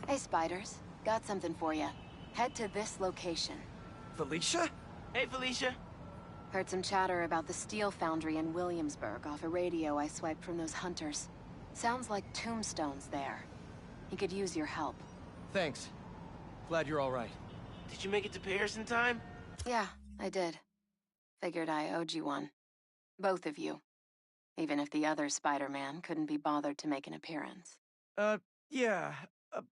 Hey, Spiders. Got something for you. Head to this location. Felicia? Hey, Felicia. Heard some chatter about the steel foundry in Williamsburg off a radio I swiped from those hunters. Sounds like Tombstone's there. He could use your help. Thanks. Glad you're all right. Did you make it to Paris in time? Yeah, I did. Figured I owed you one. Both of you. Even if the other Spider-Man couldn't be bothered to make an appearance. Yeah,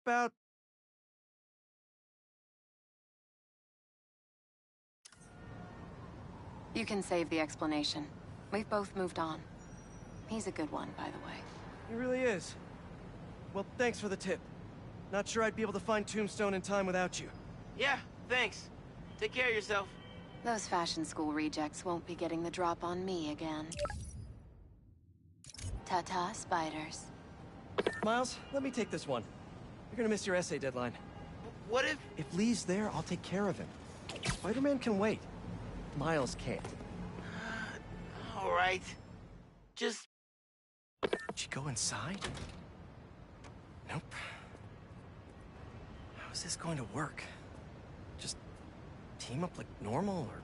about... You can save the explanation. We've both moved on. He's a good one, by the way. He really is. Well, thanks for the tip. Not sure I'd be able to find Tombstone in time without you. Yeah, thanks. Take care of yourself. Those fashion school rejects won't be getting the drop on me again. Ta-ta, Spiders. Miles, let me take this one. You're gonna miss your essay deadline. What if... If Lee's there, I'll take care of him. Spider-Man can wait. Miles can't. All right. Just... Did she go inside? Nope. How is this going to work? Just team up like normal, or...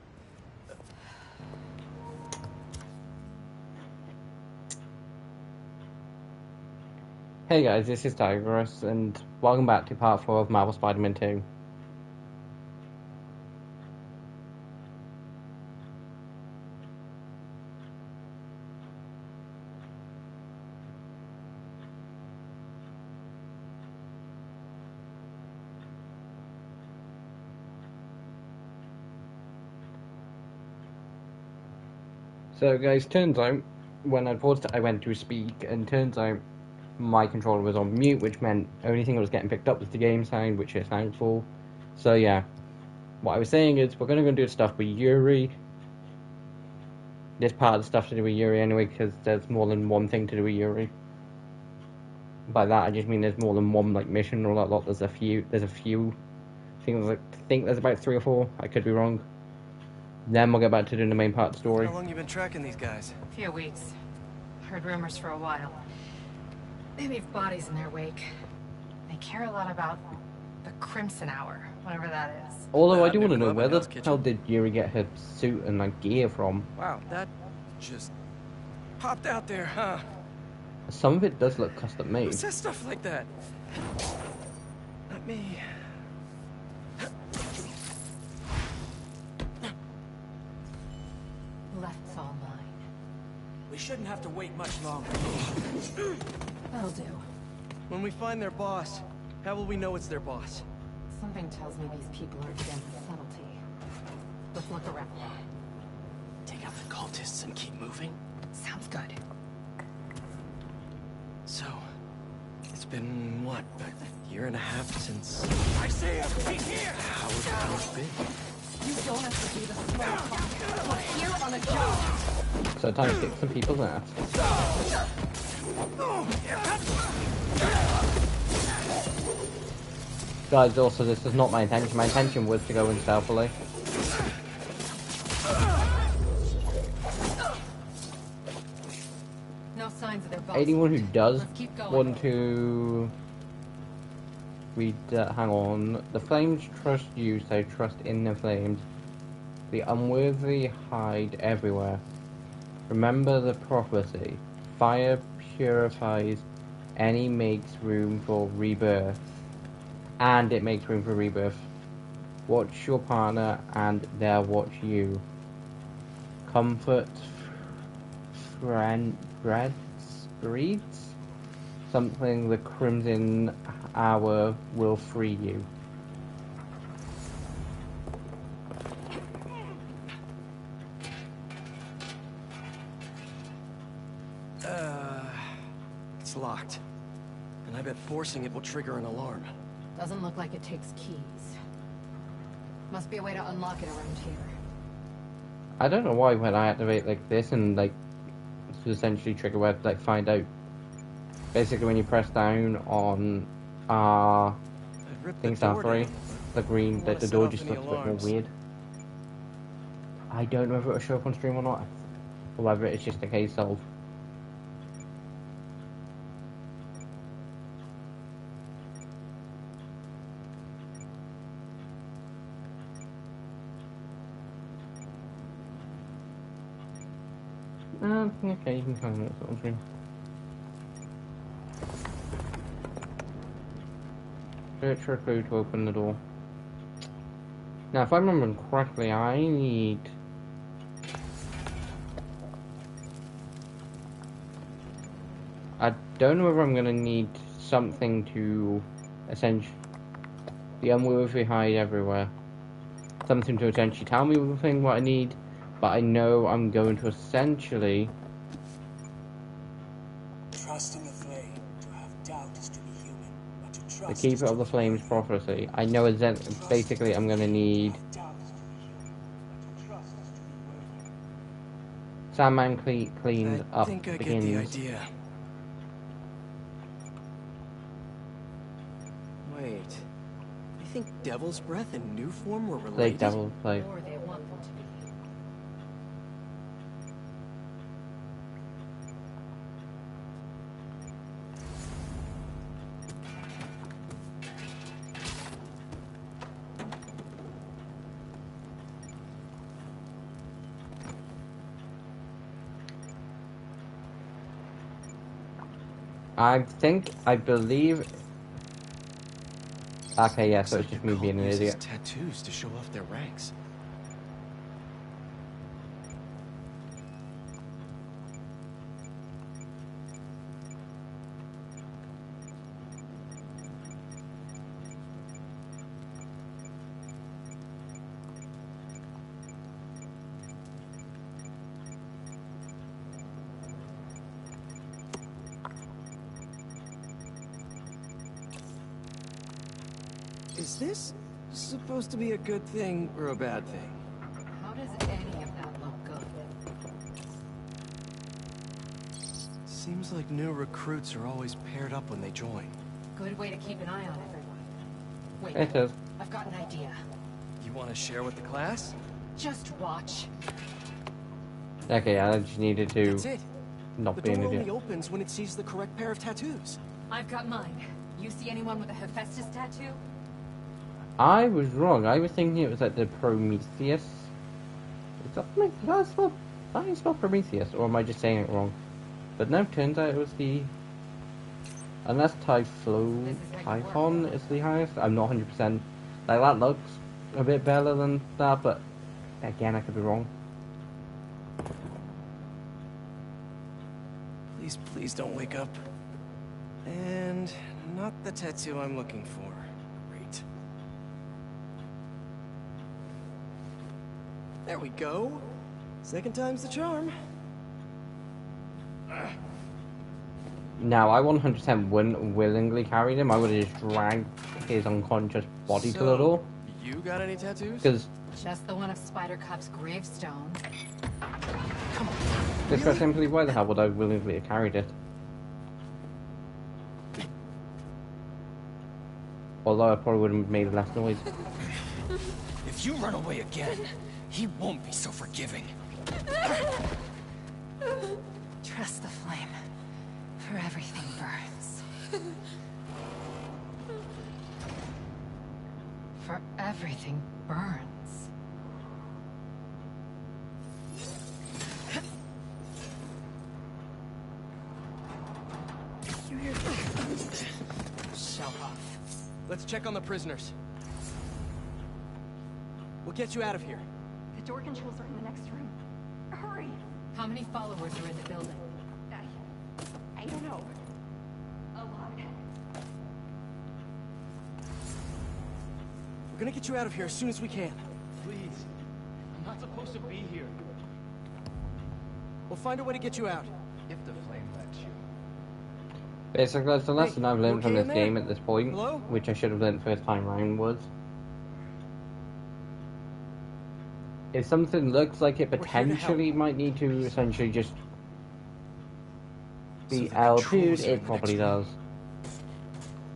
Hey guys, this is Tigris, and welcome back to part 4 of Marvel Spider-Man 2. So guys, turns out, when I paused it, I went to speak, and turns out my controller was on mute, which meant only thing that was getting picked up was the game sound, which is thankful. So yeah, what I was saying is we're going to go do stuff with Yuri. This part of the stuff to do with Yuri anyway, because there's more than one thing to do with Yuri. By that I just mean there's more than one like mission or lot. There's a few. I think there's about 3 or 4. I could be wrong. Then we'll get back to doing the main part of the story. How long you been tracking these guys? A few weeks. Heard rumors for a while. They leave bodies in their wake. They care a lot about the Crimson Hour, whatever that is. Although I do want to know where the hell did Yuri get her suit and like gear from? Wow, that just popped out there, huh? Some of it does look custom made. Who says stuff like that? Not me. Left's all mine. We shouldn't have to wait much longer. That'll do. When we find their boss, how will we know it's their boss? Something tells me these people are against subtlety. Let's look around. Take out the cultists and keep moving? Sounds good. So, it's been, what, a year and a half since... I see him! He's here! How have things been? You don't have to do the small talk. We're here on a job. So time to kick some people's ass. Guys, also this is not my intention. My intention was to go in stealthily. No signs of their boss. Anyone who does Let's keep going. want to read, hang on. The flames trust you, so trust in the flames. The unworthy hide everywhere. Remember the prophecy. Fire purifies any makes room for rebirth. And it makes room for rebirth. Watch your partner and they'll watch you. Comfort breeds something the Crimson Hour will free you. It's locked. And I bet forcing it will trigger an alarm. Doesn't look like it takes keys. Must be a way to unlock it around here. I don't know why when I activate like this and like to essentially trigger where like find out. Basically when you press down on things down 3, the green the door just looks a bit more weird. I don't know if it'll show up on stream or not. Or whether it's just a case of Okay, you can find that sort of thing. Search for a clue to open the door. Now, if I remember correctly, I need... I don't know whether I'm gonna need something to essentially... The unworthy hide everywhere. Something to essentially tell me the thing what I need, but I know I'm going to essentially... Trust in the flame. To have doubt is to be human, but to trust The is Keeper to of the be Flames worthy. prophecy. I know basically I'm gonna need... To have doubt is to be human, but to trust is to be worthy. Sandman cleaned I up think I get the begins. idea. Wait. You think Devil's Breath and New Form were Plague related? Devil, Plague. Or they want them to be. I believe... Okay, yeah, so it's just me being an idiot. Tattoos to show off their ranks. Is this supposed to be a good thing or a bad thing? How does any of that look good? Seems like new recruits are always paired up when they join. Good way to keep an eye on everyone. Wait, It is. I've got an idea. You want to share with the class? Just watch. Okay, I just needed to That's it. not The be an door only idiot. opens when it sees the correct pair of tattoos. I've got mine. You see anyone with a Hephaestus tattoo? I was wrong. I was thinking it was like the Prometheus. Is that how do you spell Prometheus? Or am I just saying it wrong? But no, turns out it was the... Unless Typhon is the highest. I'm not 100%. Like, that looks a bit better than that, but again, I could be wrong. Please, please don't wake up. And not the tattoo I'm looking for. Great. There we go. Second time's the charm. Now, I 100% wouldn't willingly carry him. I would have just dragged his unconscious body to the door. You got any tattoos? Because, Just the one of Spider Cop's gravestone. Come on. just for simply, why the hell would I willingly have carried it? Although I probably would have made less noise. If you run away again, he won't be so forgiving. Trust the flame. For everything burns. For everything burns. Show off. Let's check on the prisoners. We'll get you out of here. The door controls are in the next room. Hurry! How many followers are in the building? I don't know. A lot. We're gonna get you out of here as soon as we can. Please. I'm not supposed to be here. We'll find a way to get you out. If the flame lets you. Basically, that's the lesson I've learned from okay this in game there? at this point, Hello? which I should have learned first time round, was if something looks like it We're here to potentially might need to essentially just So be the controls L2'd, are in it the probably next room. does.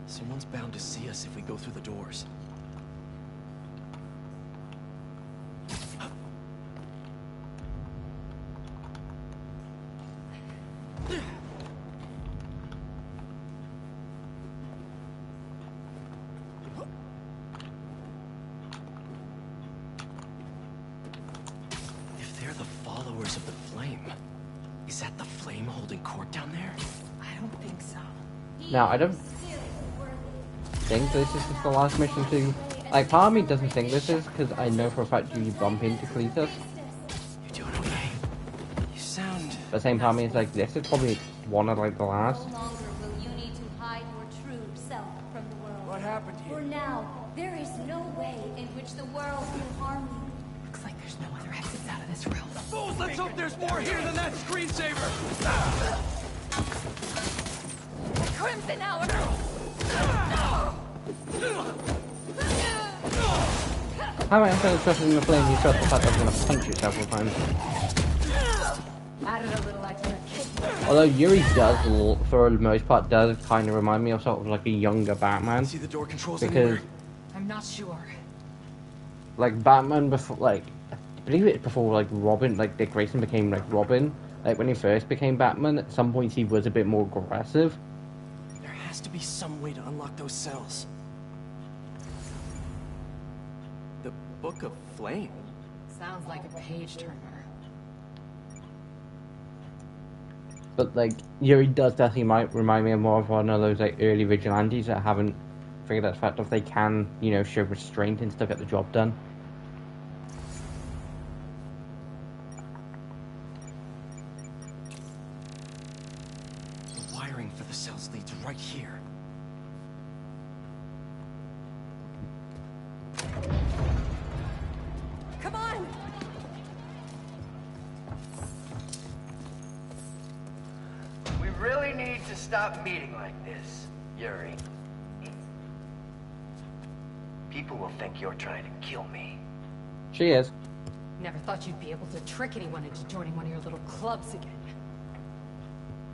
Someone's bound to see us if we go through the doors. If they're the followers of the flame, Is that the Flame holding court down there? I don't think so. Now, I don't think this is the last mission to... Like, part of me doesn't think this is, because I know for a fact you bump into Cletus. You doing okay? You sound... But the same part of me is like, this is probably one of, like, the last. No longer will you need to hide your true self from the world. What happened For here? now, there is no way in which the world can harm you. Looks like there's no other exits out of this room. Fools, let's hope there's more here than that screensaver! Crimson Hour! How am I so interested in the flame? You shot the fact I was going to punch it several times. Added a little extra kick. Although Yuri does, for the most part, does kind of remind me of sort of like a younger Batman. See the door controls Because, anywhere? I'm not sure. like, Batman before, like, I believe it's before, like, Robin, like, Dick Grayson became, like, Robin. Like, when he first became Batman, at some points he was a bit more aggressive. There has to be some way to unlock those cells. The Book of Flame? Sounds like a page turner. But, like, Yuri does definitely might remind me of more of one of those, like, early vigilantes that haven't figured out the fact if they can, you know, show restraint and still get the job done. The wiring for the cells leads right here. Come on! We really need to stop meeting like this, Yuri. People will think you're trying to kill me. She is. Never thought you'd be able to trick anyone into joining one of your little clubs again.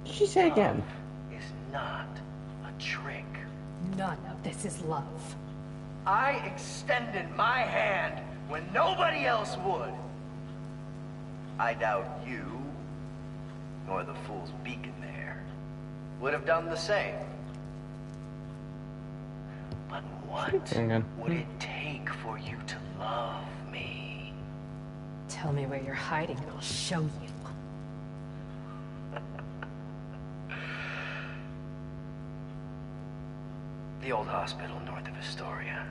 Did she say again? Is not a trick. None of this is love. I extended my hand when nobody else would. I doubt you, nor the fool's beacon there, would have done the same. But what would it take for you to love me? Tell me where you're hiding and I'll show you. The old hospital north of Astoria.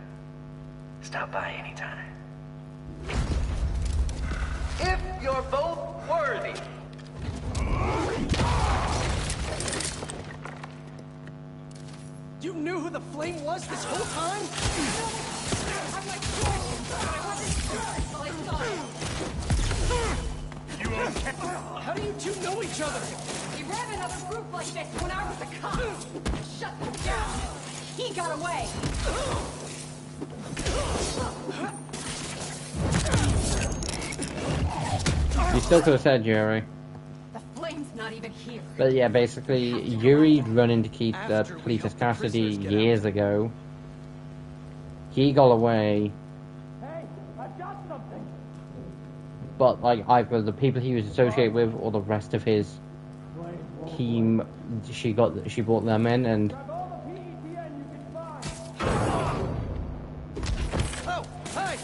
Stop by anytime. If you're both worthy. You knew who the Flame was this whole time? I'm like, I wasn't sure until I saw it. How do you two know each other? He ran another group like this when I was a cop. Shut them down. He got away. You still could have said Yuri. The flame's not even here. But yeah, basically, Yuri run into Cletus Cassidy years ago. He got away. Hey, I've got something! But, like, either the people he was associated with or the rest of his team, she brought them in, and Grab all the PETN you can find! Oh, hi!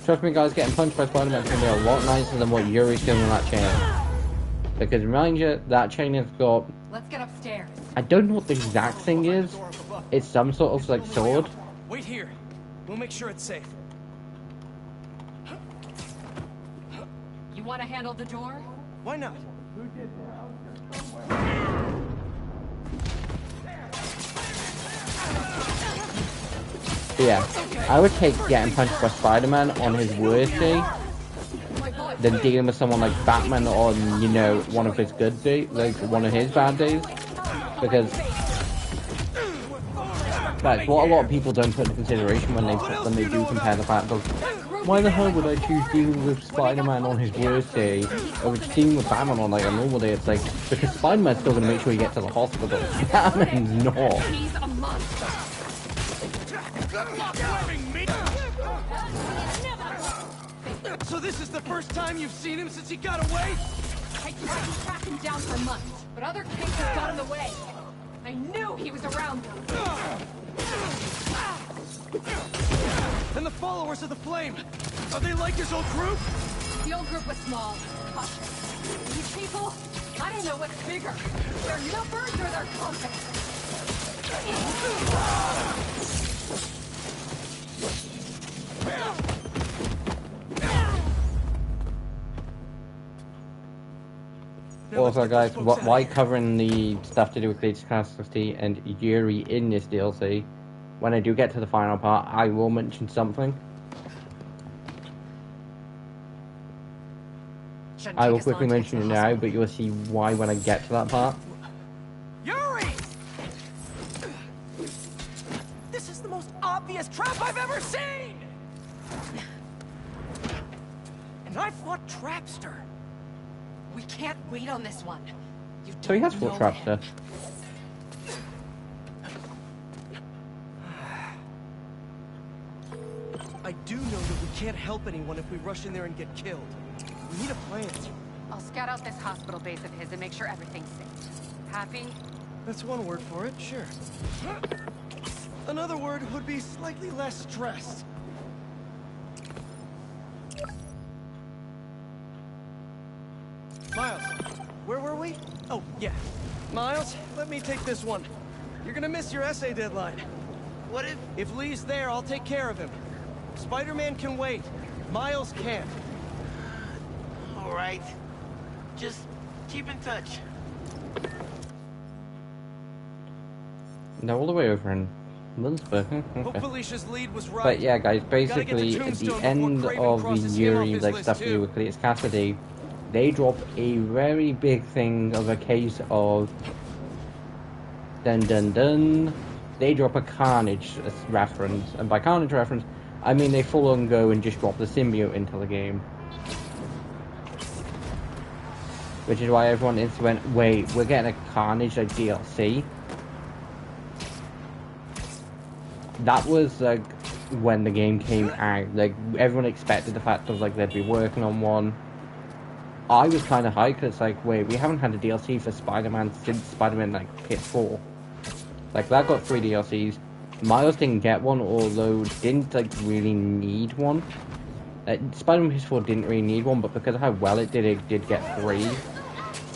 trust me guys, getting punched by Spider-Man is going to be a lot nicer than what Yuri's doing on that chain. Because remind you, that chain has got, Let's get upstairs. I don't know what the exact thing is, it's some sort of, like, sword. Wait here. We'll make sure it's safe. You want to handle the door? Why not? But yeah, I would take getting punched by Spider-Man on his worst day than dealing with someone like Batman on, you know, one of his good days, like one of his bad days. Because that's what a lot of people don't put into consideration when they do compare the fact of why the hell would I choose dealing with Spider-Man on his worst day over dealing with Batman on like a normal day? It's like, because Spider-Man's still gonna make sure you get to the hospital. Batman's not. He's a monster. So this is the first time you've seen him since he got away? I tried to track him down for months, but other cases got in the way. I knew he was around them. And the followers of the Flame! Are they like his old group? The old group was small, cautious. These people, I don't know what's bigger. Their numbers or their confidence. Also, guys, why covering the stuff to do with Cletus Cassidy and Yuri in this DLC? When I do get to the final part, I will mention something. I will quickly mention it now, but you'll see why when I get to that part. Yuri! This is the most obvious trap I've ever seen! And I fought Trapster. We can't wait on this one. You So he has don't fought know Trapster. I do know that we can't help anyone if we rush in there and get killed. We need a plan. I'll scout out this hospital base of his and make sure everything's safe. Happy? That's one word for it, sure. Another word would be slightly less stressed. Miles, where were we? Oh, yeah. Miles, let me take this one. You're gonna miss your essay deadline. What if... If Lee's there, I'll take care of him. Spider-Man can wait. Miles can't. All right. Just keep in touch. No, all the way over in Munzburg. Hope Okay. Felicia's lead was right. But yeah, guys, Gotta get to basically at the Tombstone end before Kraven of the crosses him off Yuri his like list stuff to do too. with Cletus Cassidy, they drop a very big thing of a case of dun dun dun. They drop a Carnage reference, and by Carnage reference, I mean they full on go and just drop the symbiote into the game. Which is why everyone instantly went, wait, we're getting a Carnage like DLC? That was like when the game came out. Like everyone expected the fact of like they'd be working on one. I was kind of hyped. It's like, wait, we haven't had a DLC for Spider-Man since Spider-Man like PS4. Like that got 3 DLCs. Miles didn't get one, although didn't like really need one. Spider-Man PS4 didn't really need one, but because of how well it did get 3.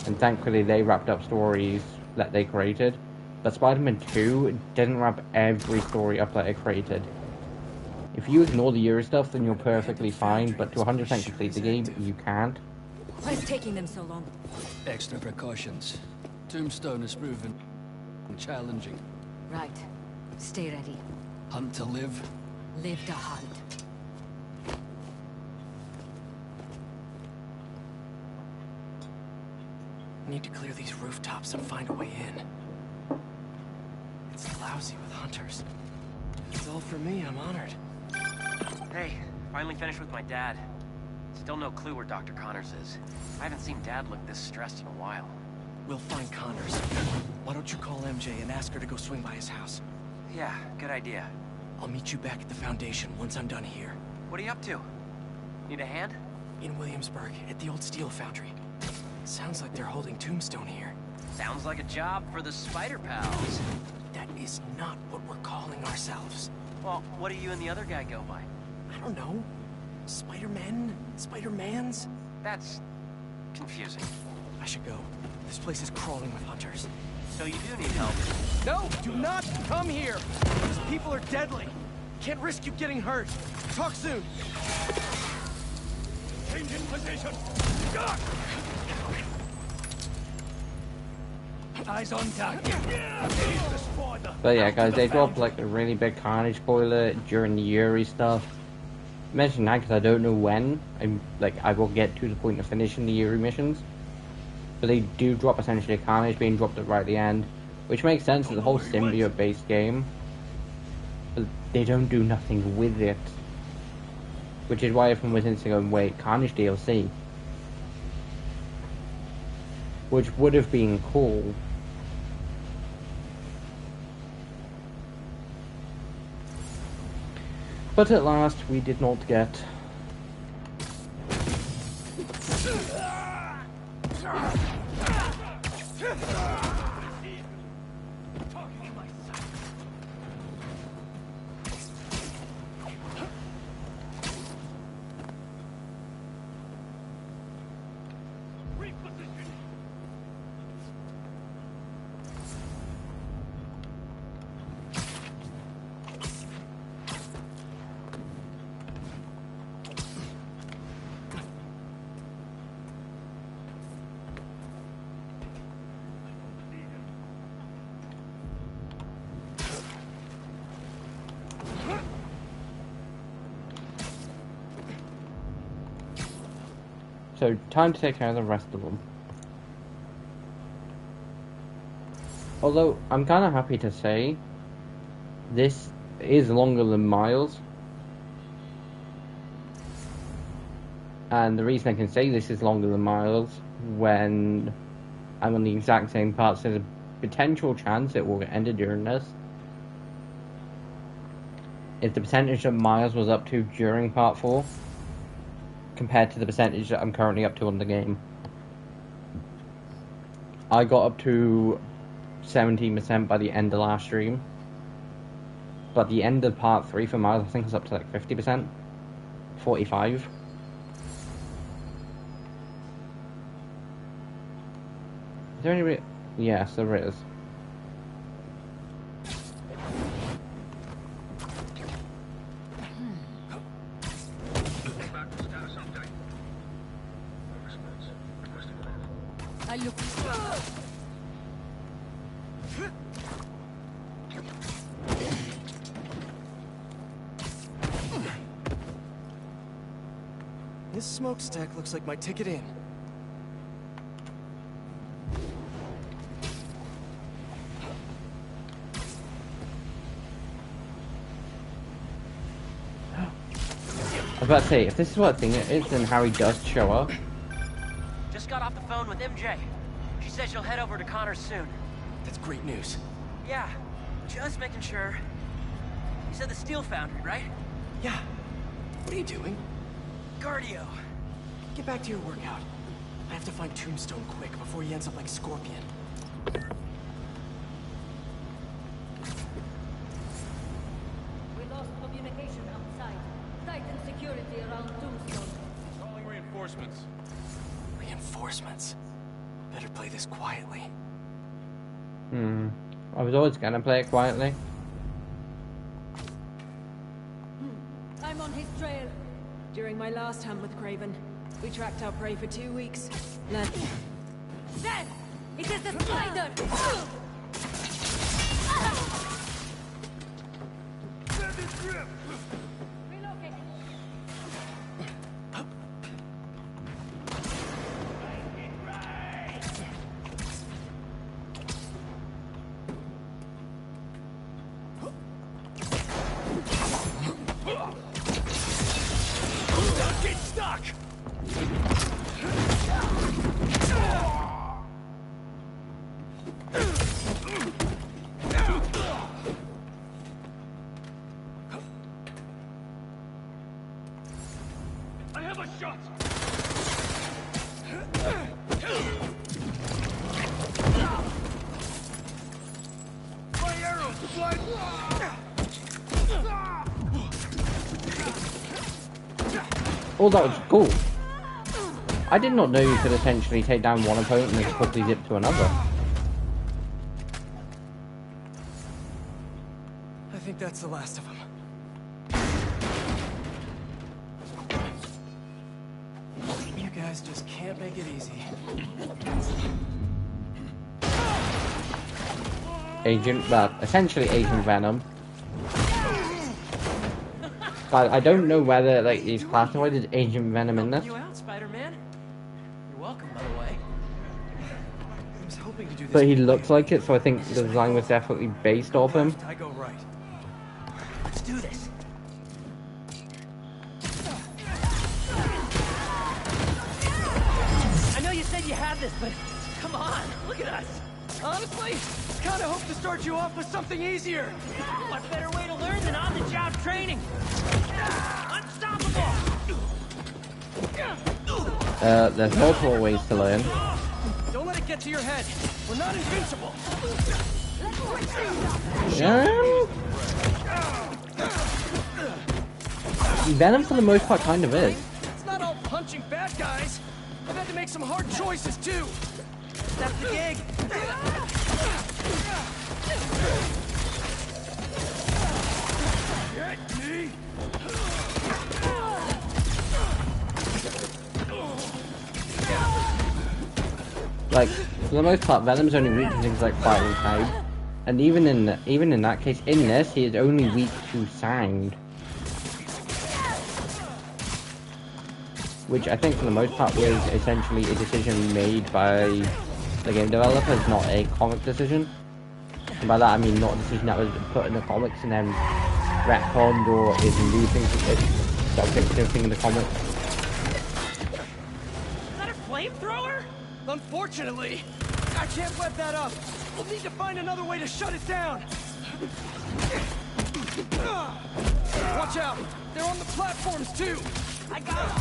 And thankfully they wrapped up stories that they created. But Spider-Man 2 didn't wrap every story up that it created. If you ignore the Yuri stuff, then you're perfectly fine, but to 100% complete the game, you can't. What is taking them so long? Extra precautions. Tombstone has proven challenging. Right. Stay ready. Hunt to live. Live to hunt. Need to clear these rooftops and find a way in. It's lousy with hunters. If it's all for me, I'm honored. Hey, finally finished with my dad. Still no clue where Dr. Connors is. I haven't seen Dad look this stressed in a while. We'll find Connors. Why don't you call MJ and ask her to go swing by his house? Yeah, good idea. I'll meet you back at the Foundation once I'm done here. What are you up to? Need a hand? In Williamsburg, at the old steel foundry. Sounds like they're holding Tombstone here. Sounds like a job for the Spider Pals. That is not what we're calling ourselves. Well, what do you and the other guy go by? I don't know. Spider-Men? Spider-Mans? That's confusing. I should go. This place is crawling with hunters. So you do need help. No, do not come here! These people are deadly. Can't risk you getting hurt. Talk soon. Change in position. Eyes on target. But yeah, guys, they dropped like a really big Carnage spoiler during the Yuri stuff. Mention that because I don't know when. I will get to the point of finishing the Yuri missions. But they do drop essentially a Carnage being dropped right at the end, which makes sense. It's a whole symbiote-based game, but they don't do nothing with it. Which is why everyone was instantly going, wait, Carnage DLC, which would have been cool. But at last, we did not get. So, time to take care of the rest of them. Although, I'm kind of happy to say, this is longer than Miles. And the reason I can say this is longer than Miles, when I'm on the exact same parts, there's a potential chance it will get ended during this, is the percentage that Miles was up to during Part 4, compared to the percentage that I'm currently up to on the game. I got up to 17% by the end of last stream, but the end of Part 3 for Miles I think was up to like 50%, 45%. Is there any yes, there is. I look. This smokestack looks like my ticket in. I was about to say, if this is what I think it is, then Harry does show up. Just got off the phone with MJ. She says she'll head over to Connors soon. That's great news. Yeah, just making sure. You said the steel foundry, right? Yeah. What are you doing? Cardio. Get back to your workout. I have to find Tombstone quick before he ends up like Scorpion. We lost communication outside. Tighten security around Tombstone. Calling reinforcements. Reinforcements. Better play this quietly. I was always gonna play it quietly. I'm on his trail. During my last hunt with Craven, we tracked our prey for 2 weeks. Then! It is the spider! Relocate! Get stuck! I have a shot! My arrows fly! Oh, that was cool. I did not know you could essentially take down one opponent and then quickly zip to another. I think that's the last of them. You guys just can't make it easy. Essentially Agent Venom. But I don't know whether like he's classified as Agent Venom in this. You out, Spider-Man? You're welcome, by the way. I was hoping to do this. But he looks like it, so I think the design was definitely based off him. I go right. Let's do this. I know you said you had this, but come on, look at us. Honestly, kinda hope to start you off with something easier. What better way to learn than on-the-job training? Unstoppable! There's multiple ways to learn. Don't let it get to your head. We're not invincible. Venom for the most part kind of is. It's not all punching bad guys. I've had to make some hard choices too. That's the gig. Get me! Like, for the most part, Venom's only weak to things like fighting type. And even in that case, in this, he is only weak to sound. which I think for the most part was essentially a decision made by the game developers, not a comic decision. And by that I mean not a decision that was put in the comics and then retconned or is new things subject to everything in the comics. Is that a flamethrower? Unfortunately, I can't web that up. We'll need to find another way to shut it down. Watch out! They're on the platforms too. I got them.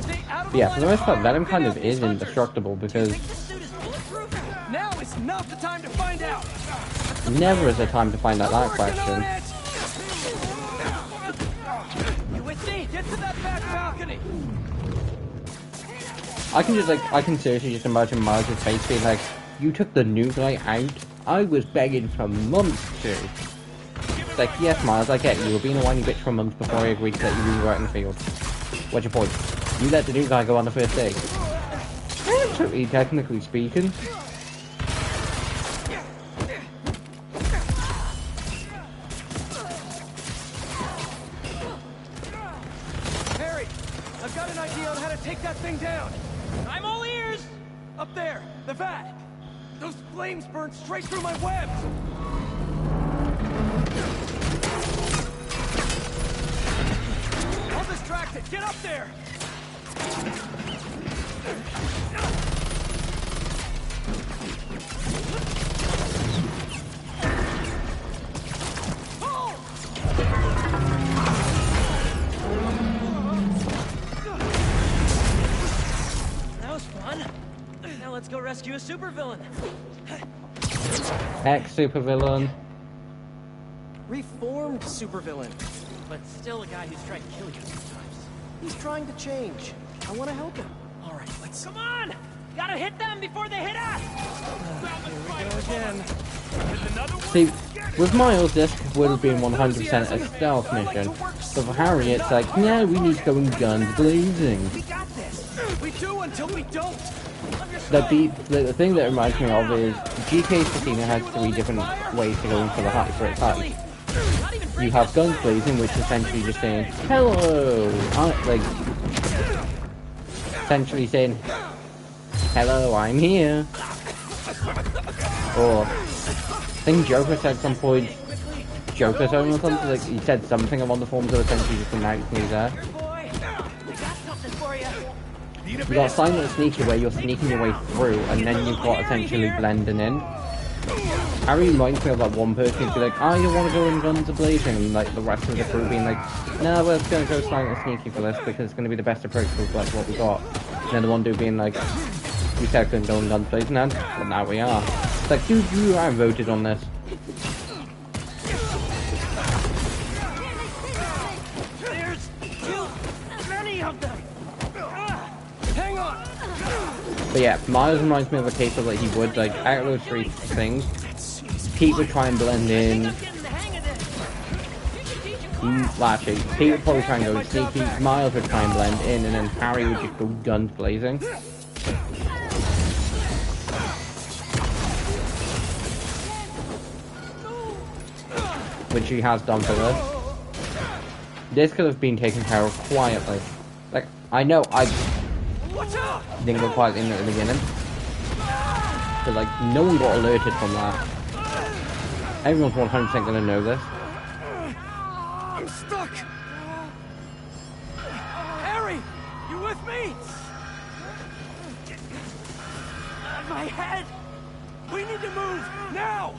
Stay out of the Yeah, for the most part, Venom kind of is indestructible because now is not the time to find out. never is a time to find out that question. You with me? Get to that back balcony. I can seriously just imagine Miles' face being like, you took the new guy out? I was begging for months to. It's like, yes Miles, I get you were being a whiny bitch for months before I agreed to let you go out in the field. What's your point? You let the new guy go on the first day. Totally technically speaking. Harry, I've got an idea on how to take that thing down. I'm all ears! Up there, the vat. Those flames burn straight through my webs. I'll distract it. Get up there. That was fun. Now let's go rescue a supervillain. Ex-supervillain. Reformed supervillain, but still a guy who's tried to kill you sometimes. He's trying to change. I want to help him. All right, let's... Come on! Gotta hit them before they hit us! Here we go again. See, with Miles, this would have been 100% a stealth mission. But for Harry, it's like, no, we need to go in guns blazing. We got this! We do until we don't! The thing that reminds me of is GTA's Casino has 3 different ways to go in for the height for its height. You have guns blazing, which is essentially just saying, hello! Like, essentially saying, hello, I'm here. Or, I think Joker said some point, Joker Zone or something, like, he said something along the forms of essentially just announcing he's there. You got silent and sneaky where you're sneaking your way through, and then you've got essentially blending in. Harry reminds me of that one person who'd be like, oh, you want to go in guns blazing, and like the rest of the crew being like, no, we're just going to go silent and sneaky for this because it's going to be the best approach with like what we got. And then the one dude being like, we said couldn't go in guns blazing then, but now we are. It's like, dude, I voted on this. There's too many of them! Hang on! But yeah, Miles reminds me of a case of like he would, like, out of those 3 things, Pete would try and blend in. Well, actually, Pete would probably try and go sneaky, Miles would try and blend in, and then Harry would just go guns blazing. Which he has done for this. This could have been taken care of quietly. Like, I know I didn't go quietly in at the beginning. But like, no one got alerted from that. Everyone's 100% gonna know this. I'm stuck! Harry! You with me? My head! We need to move! Now!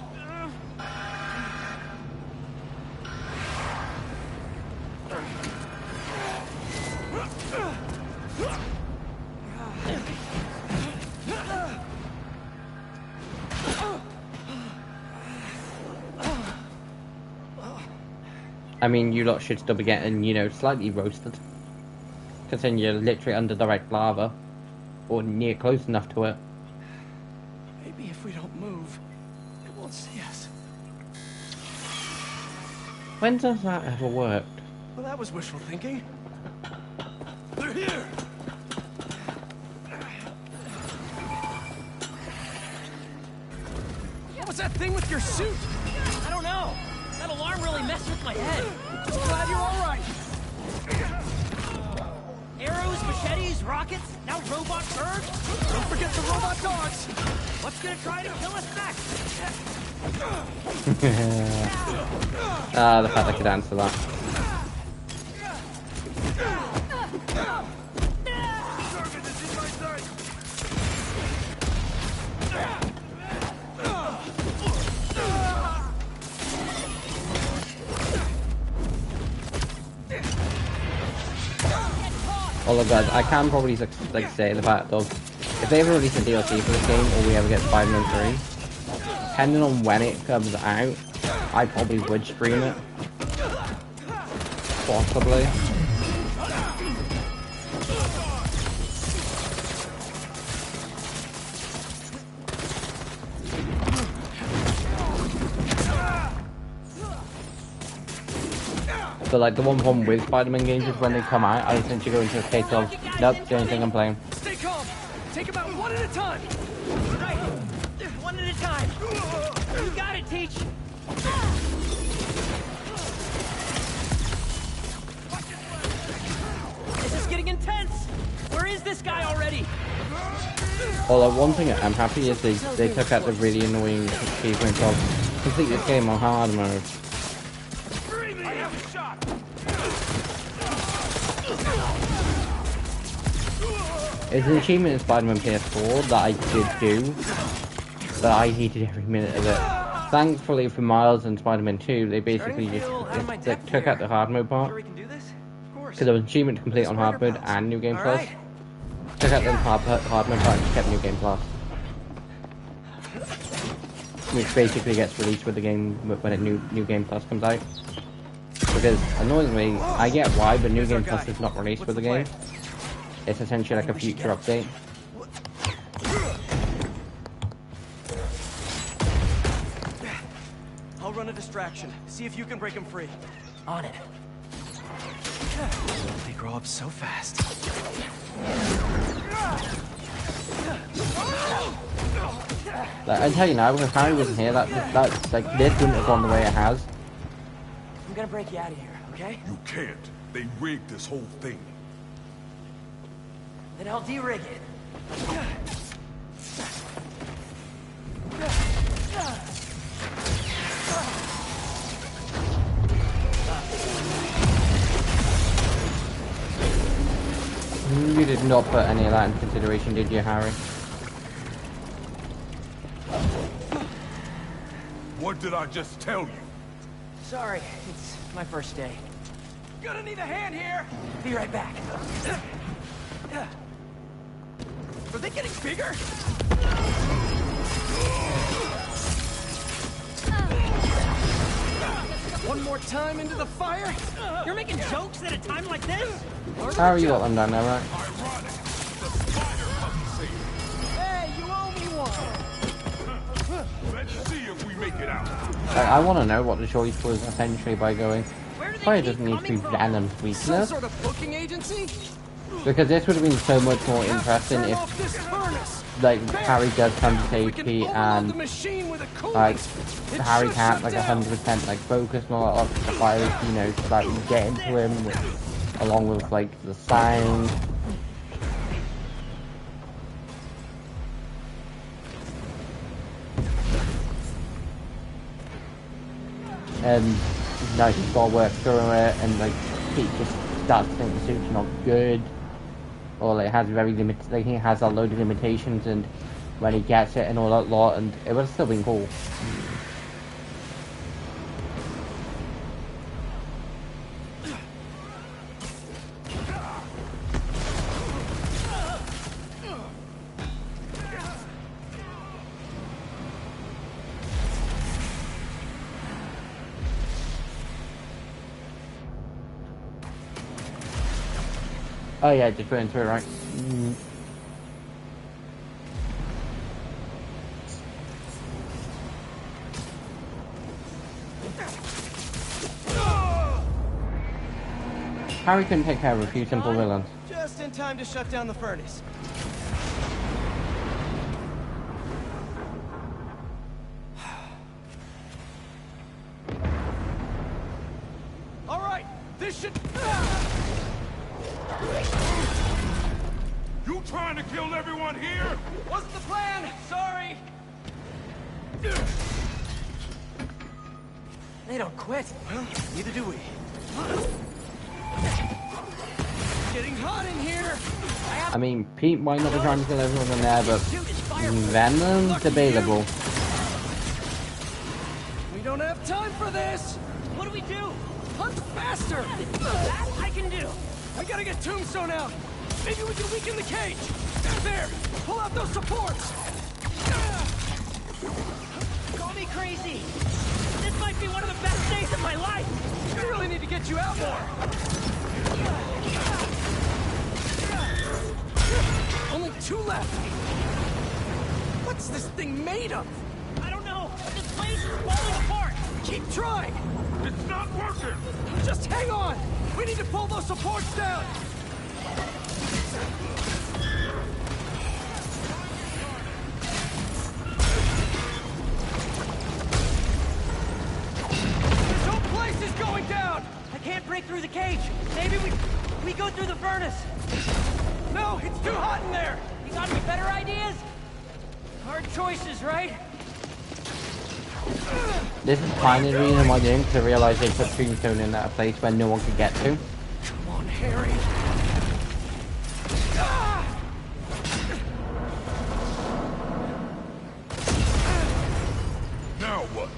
I mean, you lot should still be getting, you know, slightly roasted. Considering you're literally under direct lava. Or near close enough to it. Maybe if we don't move, it won't see us. When does that ever work? Well, that was wishful thinking. They're here! What was that thing with your suit? I don't know. That alarm really messed with my head. Just glad you're all right. Arrows, machetes, rockets, now robot birds. Don't forget the robot dogs. What's gonna try to kill us next? The fact I could answer that. Although guys, I can probably like say the fact of if they ever release a DLC for this game or we ever get Spider-Man 3, depending on when it comes out, I probably would stream it. Possibly. But like the one problem with Spider-Man games is when they come out, I essentially go into a case of, nope, the only thing I'm playing. Stay calm. Take about one at a time. Right. One at a time. You got it, Teach. This is getting intense. Where is this guy already? Although one thing I'm happy is they took out the really annoying achievement of complete this game on hard mode. It's an achievement in Spider-Man PS4 that I did do, but I hated every minute of it. Thankfully for Miles and Spider-Man 2, they basically just took out the hard mode part. Because there was an achievement to complete on hard mode and New Game Plus. Took out the hard mode part and just kept New Game Plus. Which basically gets released with the game when New Game Plus comes out. Because, annoyingly, I get why, but New Game Plus is not released with the game. It's essentially like a future update. I'll run a distraction. See if you can break him free. On it. They grow up so fast. Like, I tell you now, if Harry wasn't here, that like this wouldn't have gone the way it has. I'm gonna break you out of here, okay? You can't. They rigged this whole thing. Then I'll de-rig it. You did not put any of that in consideration, did you, Harry? What did I just tell you? Sorry, it's my first day. Gonna need a hand here. Be right back. Are they getting bigger? One more time into the fire? You're making jokes at a time like this? How are you got them down there, right? Hey, you owe me one. Let's see if we make it out. I want to know what the choice was essentially by going. Fire doesn't need to be Venom's Some weakness. sort of booking agency? Because this would have been so much more interesting if, like, Harry does come to save Pete and, like, Harry can't, like, 100%, like, focus more on the fire, you know, so that you get into him, along with, like, the sound. And, like, he's got to work through it, and, like, Pete just starts to think the suit's not good. Or like has very limited, like he has a load of limitations, and when he gets it and all that lot, and it would have still been cool. Oh yeah, just put into it, right? Harry couldn't take care of a few simple villains. Just in time to shut down the furnace. All right, this should... trying to kill everyone here? Wasn't the plan! Sorry! They don't quit. Well, neither do we. Getting hot in here! I mean, Pete might not be trying to kill everyone in there, but Venom's debatable. We don't have time for this! What do we do? Hunt faster! That I can do! I gotta get Tombstone out! Maybe we can weaken the cage! There! Pull out those supports! Call me crazy! This might be one of the best days of my life! I really need to get you out more! Only 2 left! What's this thing made of? I don't know! This place is falling apart! Keep trying! It's not working! Just hang on! We need to pull those supports down! This whole place is going down! I can't break through the cage! Maybe we go through the furnace! No, it's too hot in there! You got any better ideas? Hard choices, right? This is kind of the reason why they didn't realize they put Tombstone in that place where no one could get to. Come on, Harry! Now what?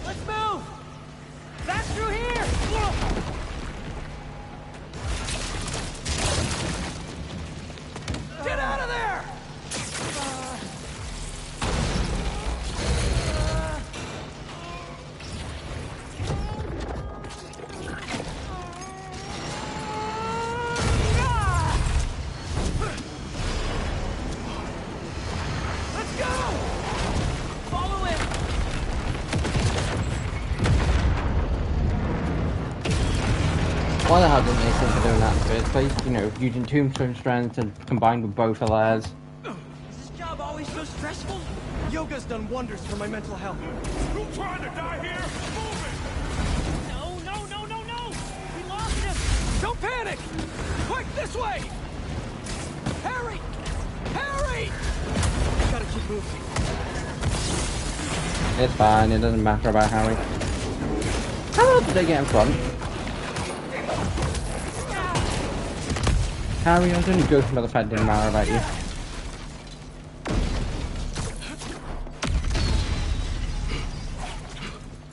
Let's move! Fast through here! Get out of there! Let's go! Follow him! Why the hell didn't they think of doing that in the first place? You know, using Tombstone strands and combined with both of theirs. Is this job always so stressful? Yoga's done wonders for my mental health. You trying to die here? Move No! We lost him! Don't panic! Quick, this way! Harry! Harry! Gotta keep moving. It's fine, it doesn't matter about Harry. How else did they get in front? Harry, I was only joking about the fact it didn't matter about you.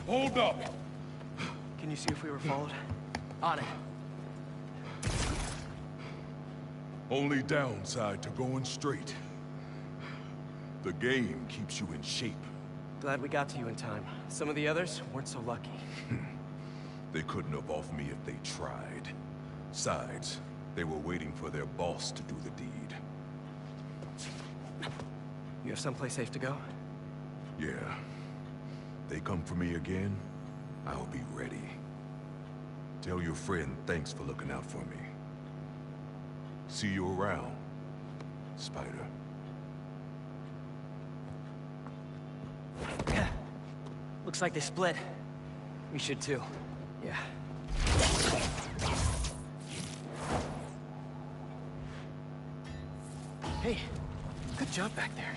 Hold up! Can you see if we were followed? On it. Only downside to going straight. The game keeps you in shape. Glad we got to you in time. Some of the others weren't so lucky. They couldn't have off me if they tried. Besides, they were waiting for their boss to do the deed. You have someplace safe to go? Yeah. They come for me again, I'll be ready. Tell your friend thanks for looking out for me. See you around, Spider. Looks like they split. We should too. Yeah. Hey, good job back there.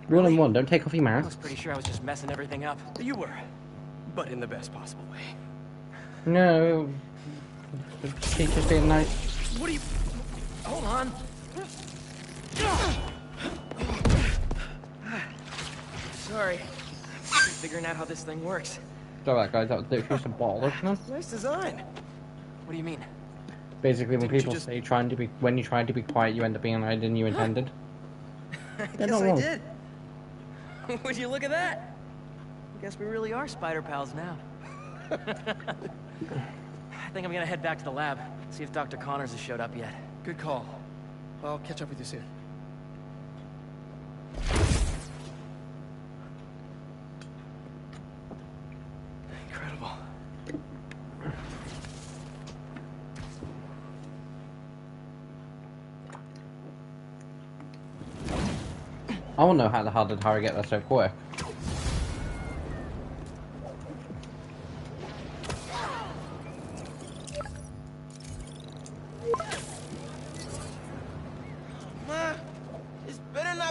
Rule in one, don't take off your I mask. was pretty sure I was just messing everything up. You were. But in the best possible way. No. Teacher's being nice. What are you... Hold on. Sorry. Figuring out how this thing works. Alright guys, that was literally just a ball opener. Nice design. What do you mean? Basically when Didn't you people just- say when you try to be quiet you end up being louder than you intended. I They're guess not I wrong. did. Would you look at that? I guess we really are spider pals now. I think I'm gonna head back to the lab, see if Dr. Connors has showed up yet. Good call. I'll catch up with you soon. Incredible. I want to know how the hell did Harry get there so quick.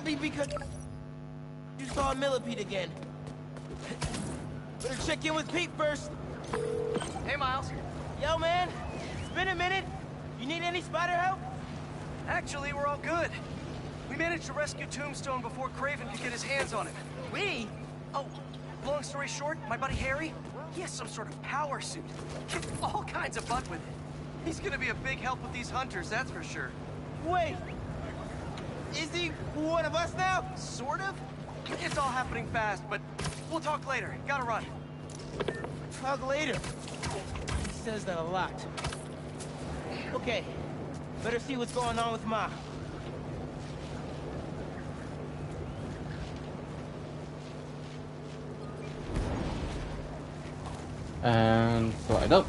Gotta be because you saw a millipede again. Better check in with Pete first. Hey, Miles. Yo, man. It's been a minute. You need any spider help? Actually, we're all good. We managed to rescue Tombstone before Kraven could get his hands on him. We? Oh, long story short, my buddy Harry, he has some sort of power suit. Kicked all kinds of butt with it. He's gonna be a big help with these hunters, that's for sure. Wait. Is he one of us now? Sort of? It's all happening fast, but we'll talk later. Gotta run. Talk later. He says that a lot. Okay. Better see what's going on with Ma. And slide up.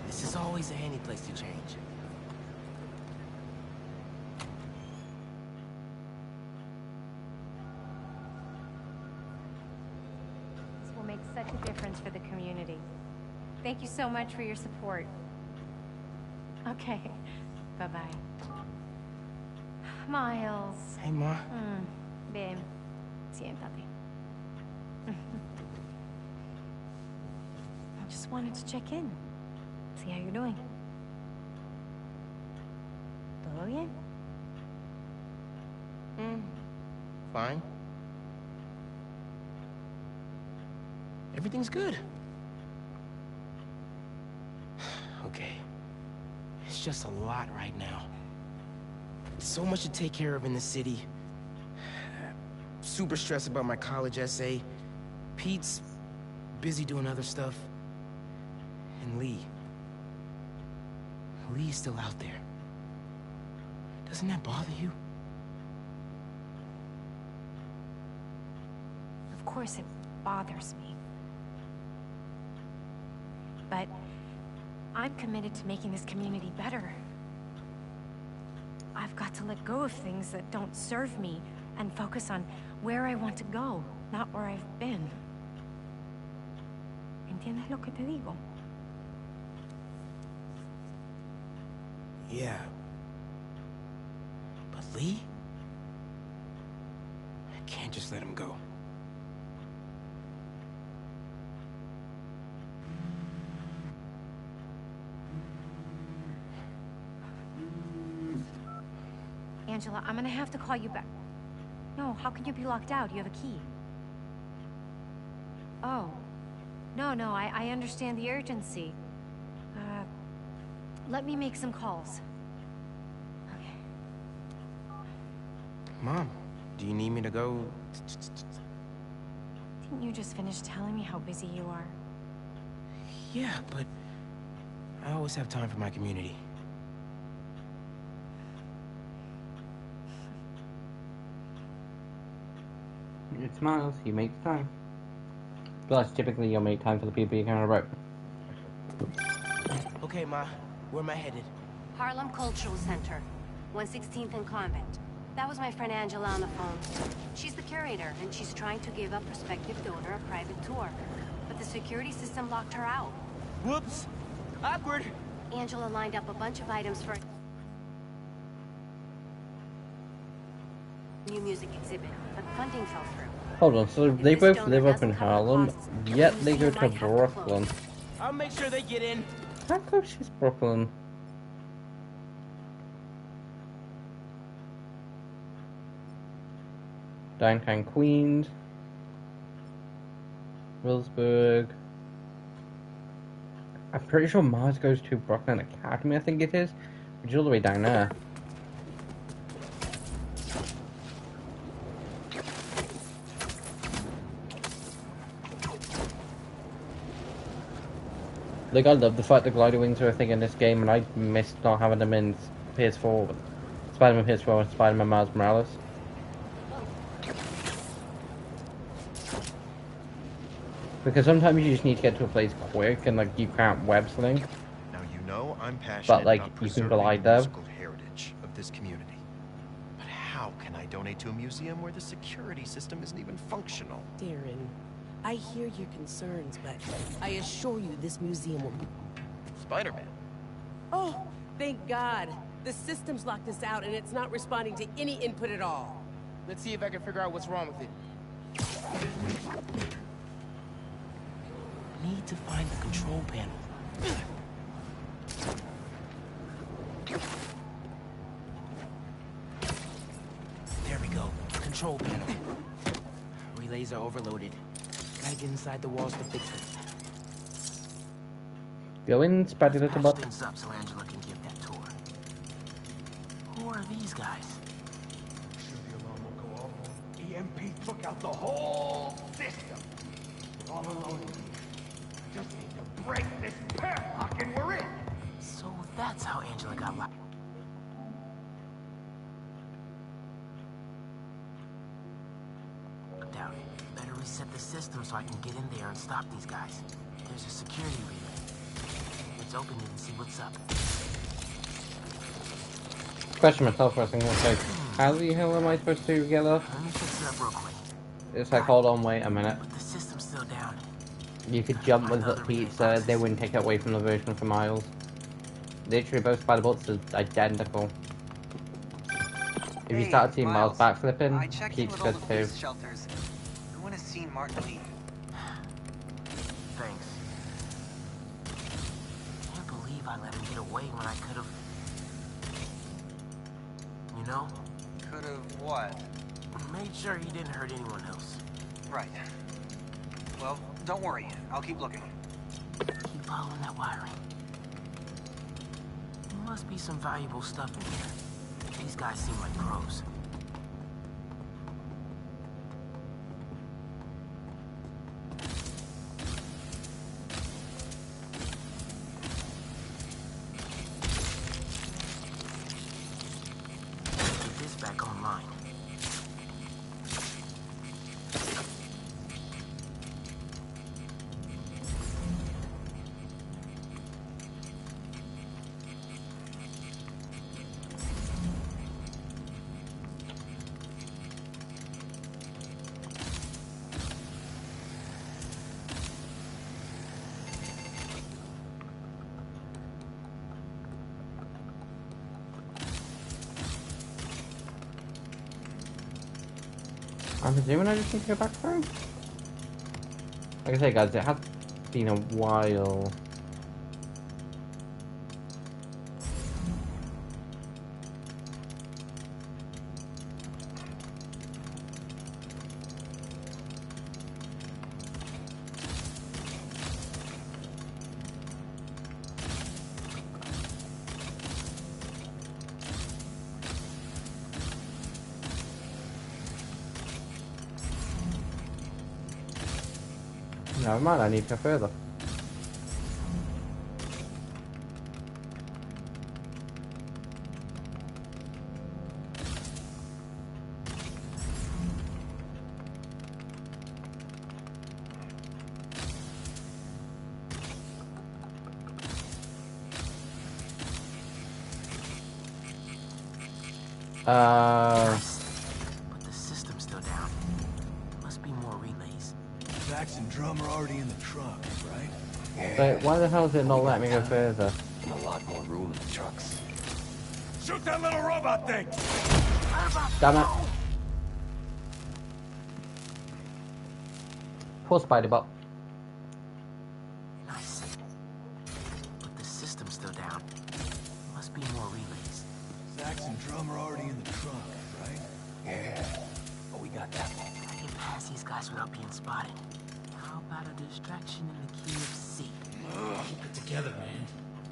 This is always a handy place to change. This will make such a difference for the community. Thank you so much for your support. Okay. Bye-bye. Miles. Hey, Ma. Ven. Siéntate. I just wanted to check in. See how you're doing. ¿Todo bien? Fine. Everything's good. Okay. It's just a lot right now. So much to take care of in the city. Super stressed about my college essay. Pete's busy doing other stuff. And Lee's still out there. Doesn't that bother you? Of course it bothers me. But I'm committed to making this community better. I've got to let go of things that don't serve me and focus on where I want to go, not where I've been. ¿Entiendes lo que te digo? Yeah. But Lee? I can't just let him go. Angela, I'm gonna have to call you back. No, how can you be locked out? You have a key. Oh. No, I understand the urgency. Let me make some calls. Okay. Mom, do you need me to go? Didn't you just finish telling me how busy you are? Yeah, but I always have time for my community. It's Miles, he makes time. Plus, typically you'll make time for the people you kind of wrote. Okay, Ma. Where am I headed? Harlem Cultural Center, 116th and Convent. That was my friend Angela on the phone. She's the curator, and she's trying to give a prospective donor a private tour. But the security system locked her out. Whoops! Awkward! Angela lined up a bunch of items for a new music exhibit, but funding fell through. Hold on, so they both live up in Harlem, yet they go to Brooklyn. I'll make sure they get in. How close is Brooklyn? Downtown Queens, Williamsburg. I'm pretty sure Mars goes to Brooklyn Academy, I think it is, which is all the way down there. Like, I love the fact that glider wings are a thing in this game, and I missed not having them in PS4, Spider-Man PS4 and Spider-Man Miles Morales. Because sometimes you just need to get to a place quick, and like you can't web sling. Now you know I'm passionate But like about you can preserving glide the there. musical heritage of this community. But how can I donate to a museum where the security system isn't even functional? Darren, I hear your concerns, but I assure you this museum will... Spider-Man? Oh, thank God. The system's locked us out and it's not responding to any input at all. Let's see if I can figure out what's wrong with it. Need to find the control panel. There we go. Control panel. Relays are overloaded. Gotta get inside the walls to fix it. Go in, spread it Patch about. things up so Angela can give that tour. Who are these guys? Sure the alarm will go off. EMP took out the whole system. We're all alone in here. Just need to break this padlock and we're in. So that's how Angela got locked. Down. Better reset the system so I can get in there and stop these guys. There's a security relay. Let's open it and see what's up. Question myself for a second. Okay, how the hell am I supposed to get off? Let me fix it up real quick. It's like, hold on, wait a minute. But the system's still down. You could jump with the pizza, they wouldn't take it away from the version for miles. Literally, both spider bots are identical. If you start seeing Miles backflipping, Pete's good too. Shelters. No one has seen Martin leave. Thanks. Can't believe I let him get away when I could've... You know? Could've what? Made sure he didn't hurt anyone else. Right. Well, don't worry. I'll keep looking. Keep following that wiring. There must be some valuable stuff in here. These guys seem like pros. Get this back online. I'm presuming I just need to go back through? Like I say guys, it has been a while. Never mind, I need to go further. But the system's still down. Must be more relays. Sax and Drum are already in the truck, right? Wait, why the hell is it not letting me go further? A lot more room in the trucks. Shoot that little robot thing! Damn it. Poor Spider-Bot. Nice. But the system's still down. Must be more relays. Sax and Drum are already in the truck, right? Yeah. Oh, we got that one. I can pass these guys without being spotted. How about a distraction in the KFC? Keep it together, man.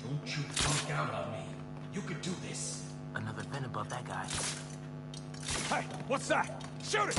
Don't you punk out on me. You could do this. Another vent above that guy. Hey, what's that? Shoot it!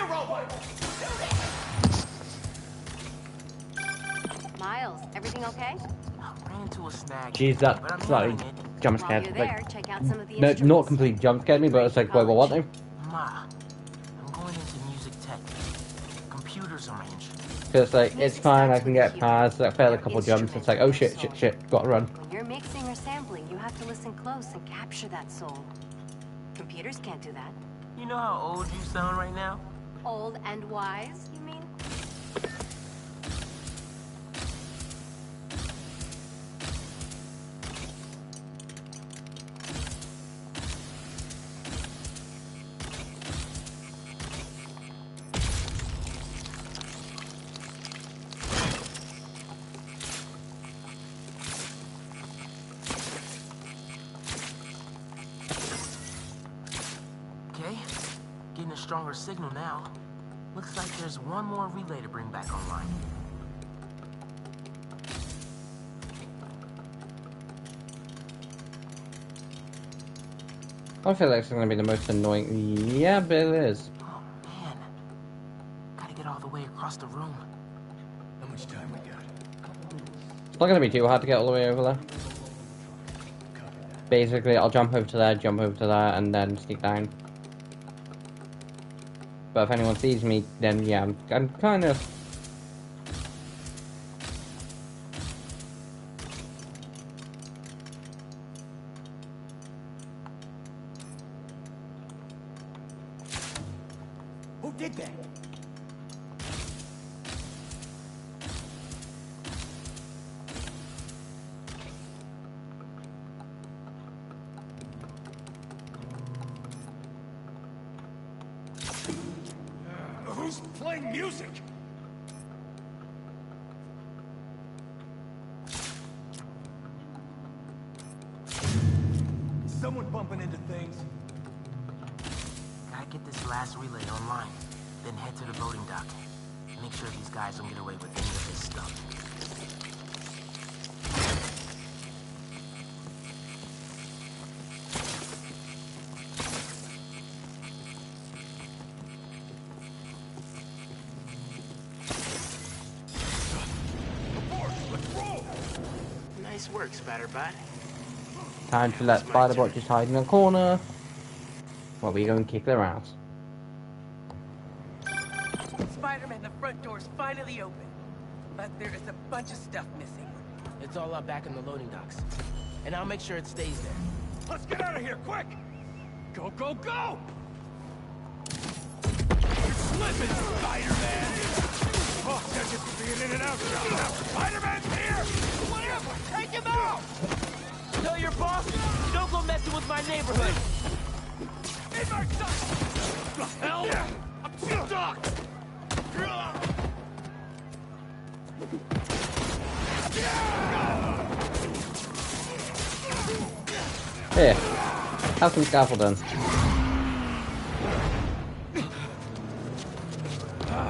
the robot! Miles, everything okay? Ran into a snag. Jeez, that but I'm slightly handling it. jump While scared. you're Like, there, check out some of the no, instruments. not completely jump scared me, but it's like, wait, what now? Ma, I'm going into music tech. Computers range. Because like, it's fine, I can get past, I failed a couple jumps, it's like, oh shit, gotta run. When you're mixing or sampling, you have to listen close and capture that soul. Computers can't do that. You know how old you sound right now? Old and wise, you mean? Okay, getting a stronger signal now. Looks like there's one more relay to bring back online. I feel like it's gonna be the most annoying. Yeah, but it is. Oh man, gotta get all the way across the room. How much time we got? It's not gonna be too hard to get all the way over there. Basically, I'll jump over to there, jump over to there, and then sneak down. But if anyone sees me, then yeah, I'm kind of... Who did that? Who's playing music? Someone bumping into things. Gotta get this last relay online, then head to the voting dock. Make sure these guys don't get away with any of this stuff. Nice work, Spatterbot. Time to let Spider-Bot just hide in a corner. Well, we go and kick their ass. Spider-Man, the front door's finally open. But there is a bunch of stuff missing. It's all up back in the loading docks. And I'll make sure it stays there. Let's get out of here, quick! Go, go, go! You're slipping, Spider-Man! Oh, that's just being in and out shot. Now, Spider-Man's here! Whatever, take him out! Tell your boss, don't go messing with my neighborhood. In my sight! The hell? I'm stuck! Here, have some scaffolding.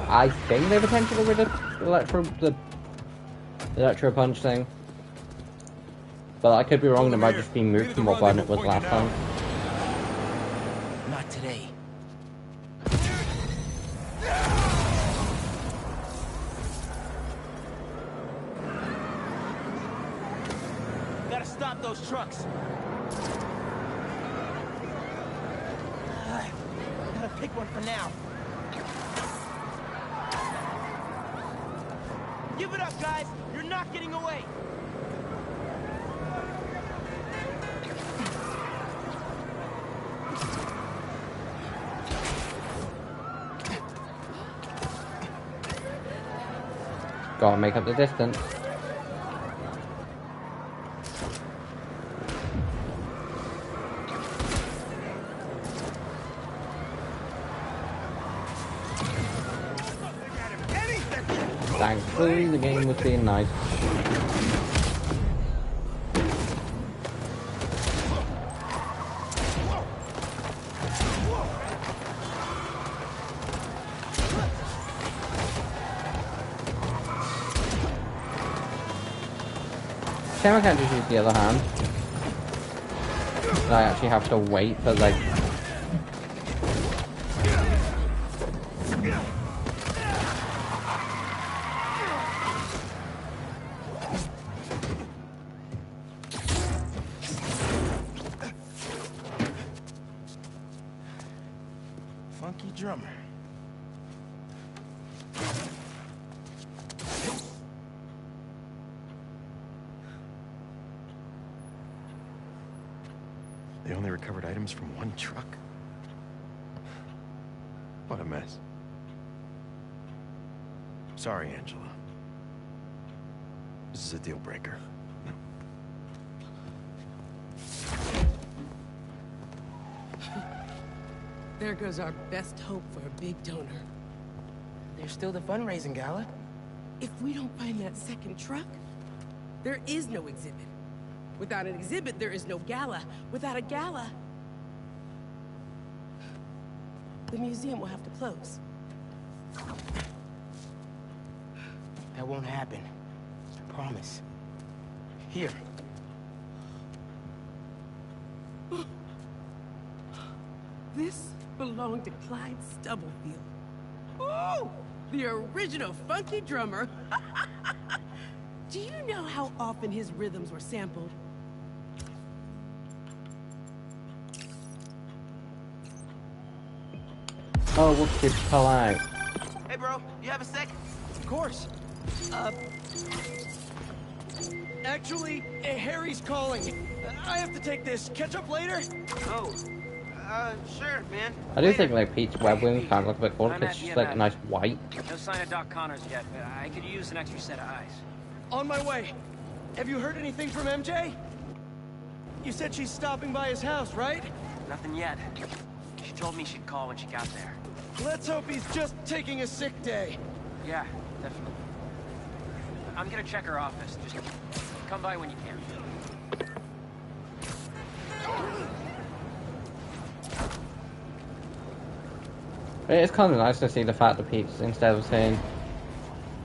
I think they potentially rid of the electro punch thing, but I could be wrong. It might just be moved from what button it was last time. Not today. Gotta stop those trucks. Gotta pick one for now. Give it up, guys! You're not getting away! Gotta make up the distance. Thankfully, the game was being nice. I can't just use the other hand. I actually have to wait for like... Funky drummer. They only recovered items from one truck? What a mess. Sorry, Angela. This is a deal breaker. There goes our best hope for a big donor. There's still the fundraising gala. If we don't find that second truck, there is no exhibit. Without an exhibit, there is no gala. Without a gala, the museum will have to close. That won't happen. I promise. Here. This belonged to Clyde Stubblefield. Oh, the original funky drummer. Do you know how often his rhythms were sampled? Oh, what's this call out? Hey, bro, you have a sec? Of course. Actually, Harry's calling. I have to take this. Catch up later? Oh, sure, man. I do think like Pete's web wings kind of look a bit cool because it's just like a nice white. No sign of Doc Connors yet, but I could use an extra set of eyes. On my way. Have you heard anything from MJ? You said she's stopping by his house, right? Nothing yet. She told me she'd call when she got there. Let's hope he's just taking a sick day. Yeah, definitely. I'm gonna check her office. Just come by when you can. It's kind of nice to see the fact that Pete's, instead of saying,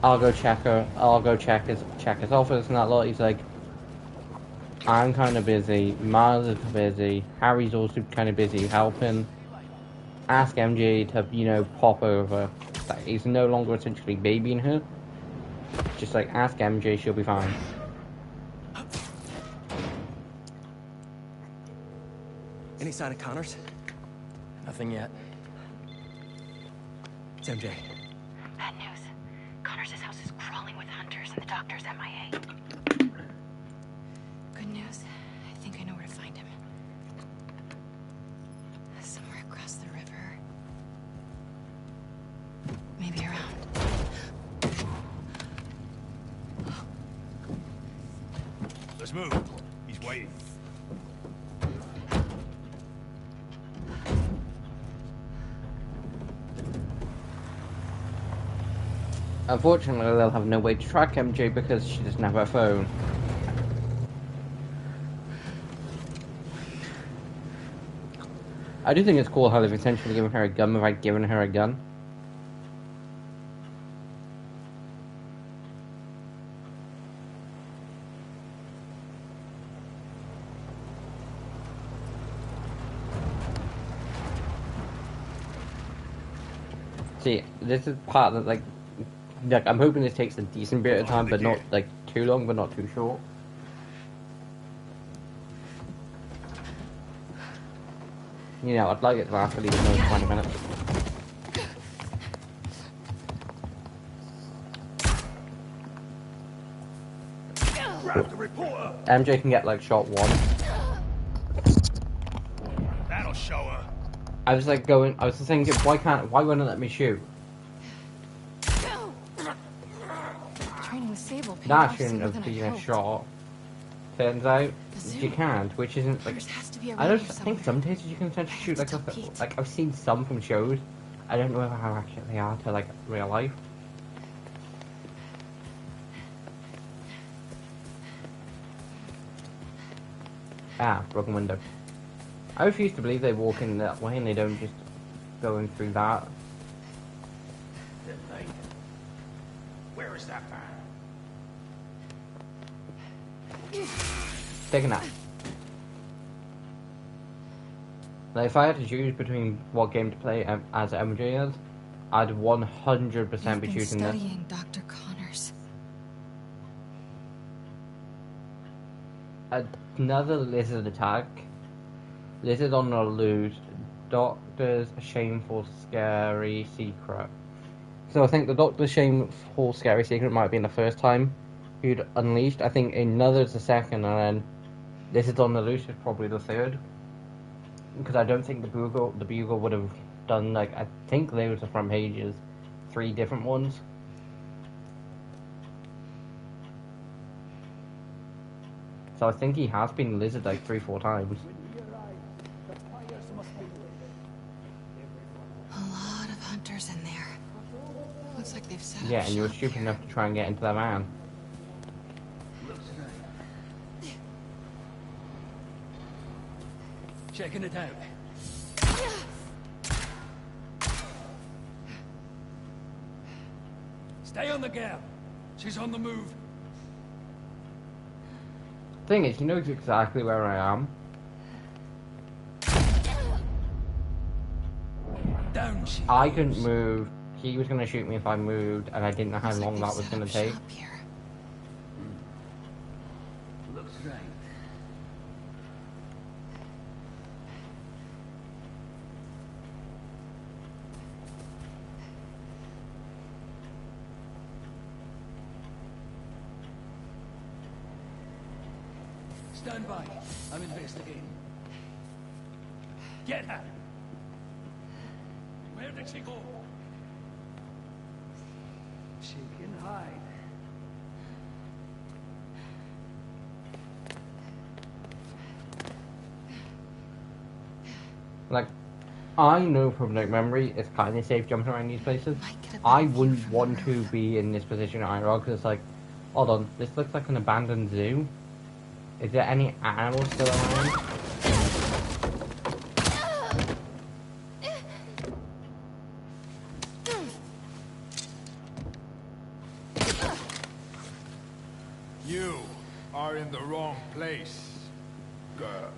I'll go check his office and that lot, he's like, I'm kind of busy, Miles is busy, Harry's also kind of busy helping, ask MJ to, you know, pop over. Like, he's no longer essentially babying her, just like, ask MJ, she'll be fine. Any sign of Connors? Nothing yet. It's MJ. Bad news. Connors' house is crawling with hunters and the doctor's MIA. Good news. I think I know where to find him. Somewhere across the river. Maybe around. Let's move. He's waiting. Unfortunately, they'll have no way to track MJ because she doesn't have her phone. I do think it's cool how they've essentially given her a gun without giving her a gun. See, this is part that, like, I'm hoping this takes a decent bit of time, but not, like, too long, but not too short. You know, I'd like it to last at least another 20 minutes. Grab the reporter. MJ can get, like, shot once. That'll show her. I was just thinking, why wouldn't it let me shoot? Training with Sable paid That off shouldn't sooner have than I been a hoped. shot. Turns out, The you zoo. can't, which isn't, like, There's has to be I don't around here think some places you can essentially shoot, like, like, I've seen some from shows. I don't know how accurate they are to, like, real life. Ah, broken window. I refuse to believe they walk in that way and they don't just go in through that. Where is that man? Take a nap. Like, if I had to choose between what game to play as MJ is, I'd 100% be You've been shooting this. studying Dr. Connors. Another lizard attack. Lizard on the loose. Doctor's shameful, scary secret. So I think the Doctor's shameful, scary secret might have been the first time he'd unleashed. I think another's the second, and then Lizard on the loose is probably the third. Because I don't think the Bugle would have done, like, I think those are from pages. 3 different ones. So I think he has been Lizard like 3-4 times. A lot of hunters in there. Looks like they've set up Yeah, and you were shop stupid here. enough to try and get into that van. Checking it out. Stay on the gal. She's on the move. Thing is, he knows exactly where I am. Down she I couldn't move. He was going to shoot me if I moved, and I didn't know how long that was going to take. looks right. Stand by. I'm investigating. Get her. Where did she go? She can hide. Like, I know from like memory, it's kind of safe jumping around these places. I wouldn't want to be in this position either, because it's like, hold on, this looks like an abandoned zoo. Is there any animals still around? You are in the wrong place, girl.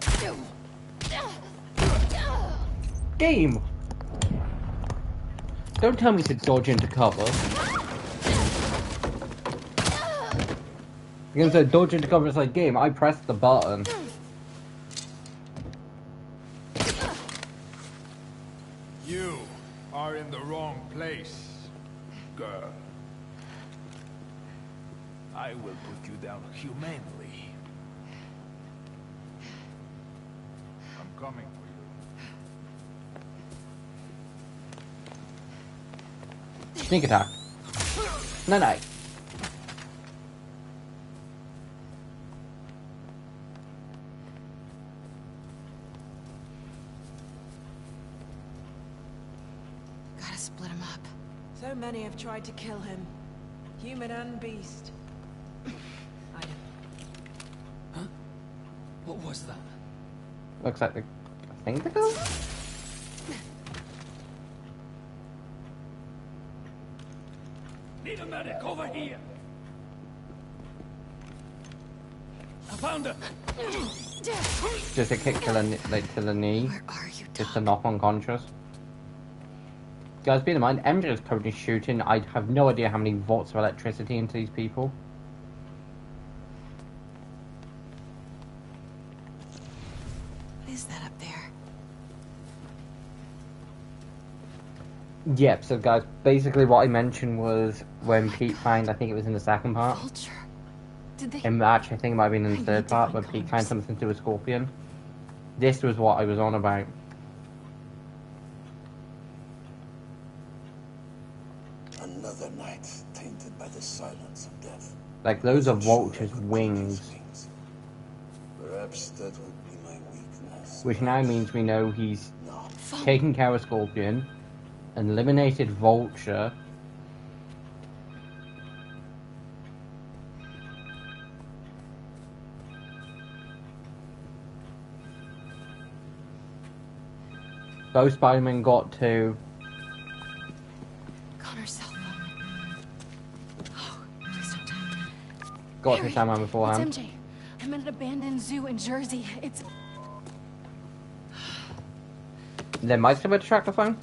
Game! Don't tell me to dodge into cover. You're gonna say dodge into cover, it's like, game, I pressed the button. You are in the wrong place, girl. I will put you down humanely. I'm coming for you. Sneak attack. No, no. Gotta split him up. So many have tried to kill him. Human and beast. Huh? What was that? Looks like the... I think the girl? Need a medic over here. I found her. Just a kick to the, like, to the knee. Just to knock unconscious. Guys, bear in mind, MJ is currently shooting. I have no idea how many volts of electricity into these people. What is that up there? Yep, so guys, basically what I mentioned was when Pete found, I think it was in the second part. Vulture. Did they... In Match, I think it might have been in the third part, when Pete found something to do with Scorpion. This was what I was on about. Another night tainted by the silence of death. Like, those are Vulture's wings. Perhaps that would be my weakness. Which now means we know he's taken care of Scorpion, eliminated Vulture. Both Spider-Man got to... Connor's cell phone. Oh, please don't tell me. Got Harry, to Sandman beforehand. It's MJ. I'm at an abandoned zoo in Jersey. It's... There might still be a track the phone.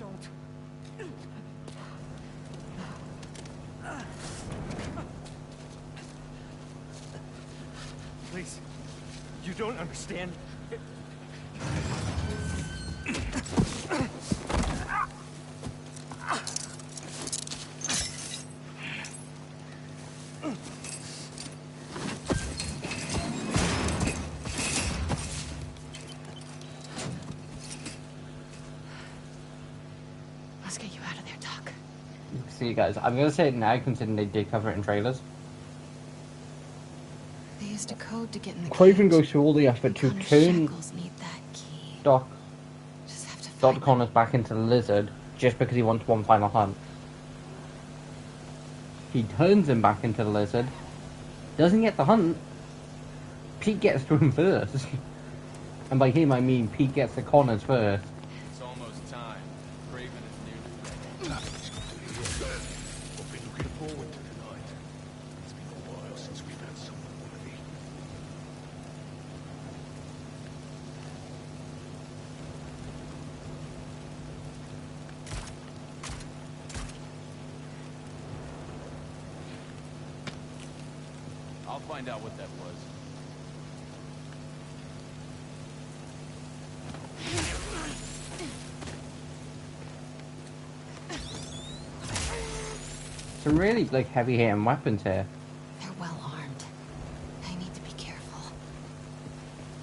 Let's get you out of there, Doc. See, guys, I'm gonna say it now, considering they did cover it in trailers. They used a code to get in the Craven goes through all the effort to turn Dr. Connors back into the lizard just because he wants one final hunt. He turns him back into the lizard, doesn't get the hunt. Pete gets to him first. And by him, I mean Pete gets to Connors first. It's almost time. Craven is near. I've been looking forward to tonight. It's been a while since we've had someone worthy. I'll find out what that was. Some really like heavy hitting weapons here. They're well armed. I need to be careful.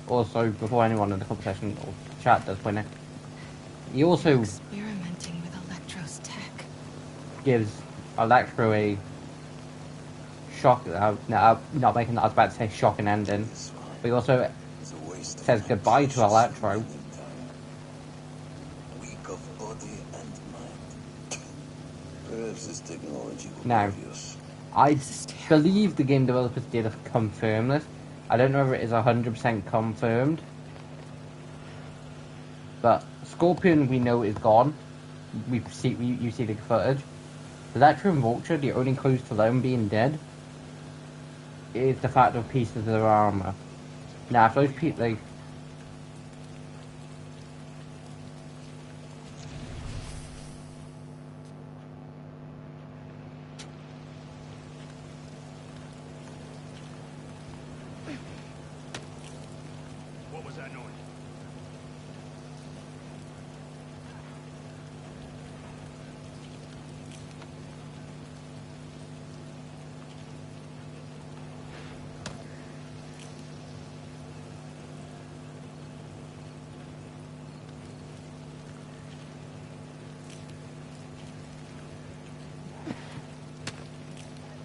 Also, before anyone in the conversation or chat does win it, he also Experimenting with Electro's tech. gives Electro a shock. Not making that. I was about to say shocking ending, but he also says goodbye to Electro. Weak of body and mind. Perhaps this technology will Now, be used. I believe the game developers did confirm this. I don't know if it is 100% confirmed, but Scorpion we know is gone. You see the footage. Electro and Vulture, the only clues to them being dead is the fact of pieces of their armor. Now, if those people, like, What was that noise?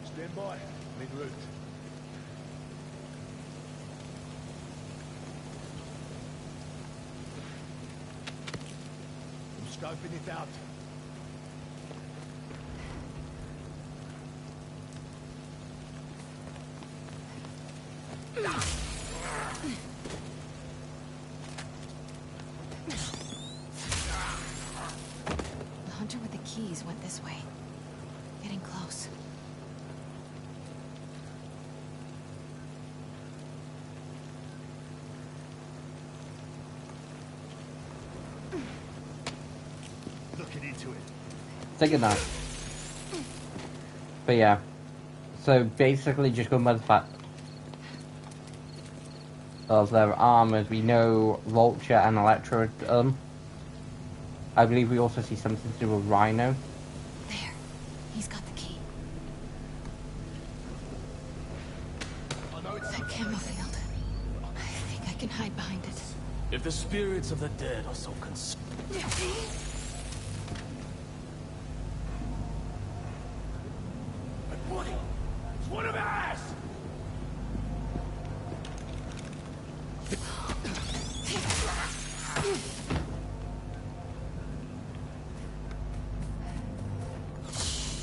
Stand by. I'm en route. I'm scoping it out. The hunter with the keys went this way. Getting close. Looking into it. take a nap. But yeah, so basically just going by the fact of their armors, we know Vulture and Electro. I believe we also see something to do with Rhino. There. He's got the key. That camo field. I think I can hide behind it. If the spirits of the dead are so concerned. It's one of us!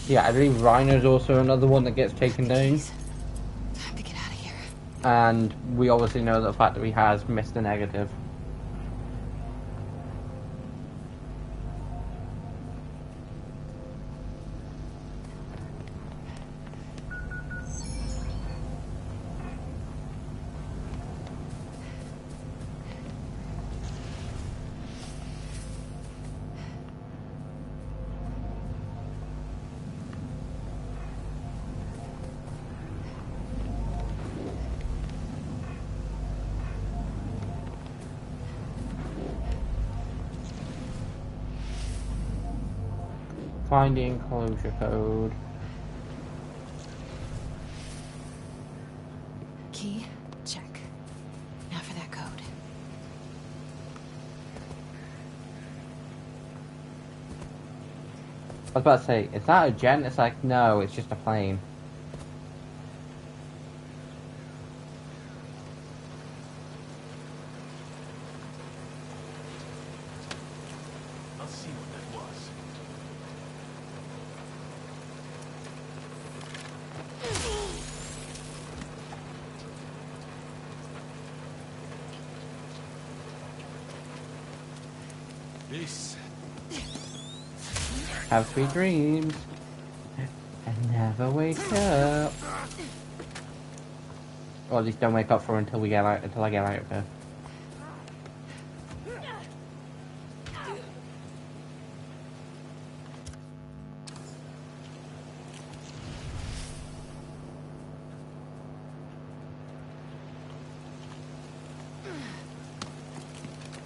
Yeah, I believe Rhino's also another one that gets taken down. Time to get out of here. And we obviously know the fact that he has Mr. Negative. Finding enclosure code. Key? Check. Now for that code. was about to say, is that a jet? It's like, no, it's just a plane. I'll see what that was. This. Have sweet dreams. And never wake up. Or at least don't wake up for until we get out, until I get out of here.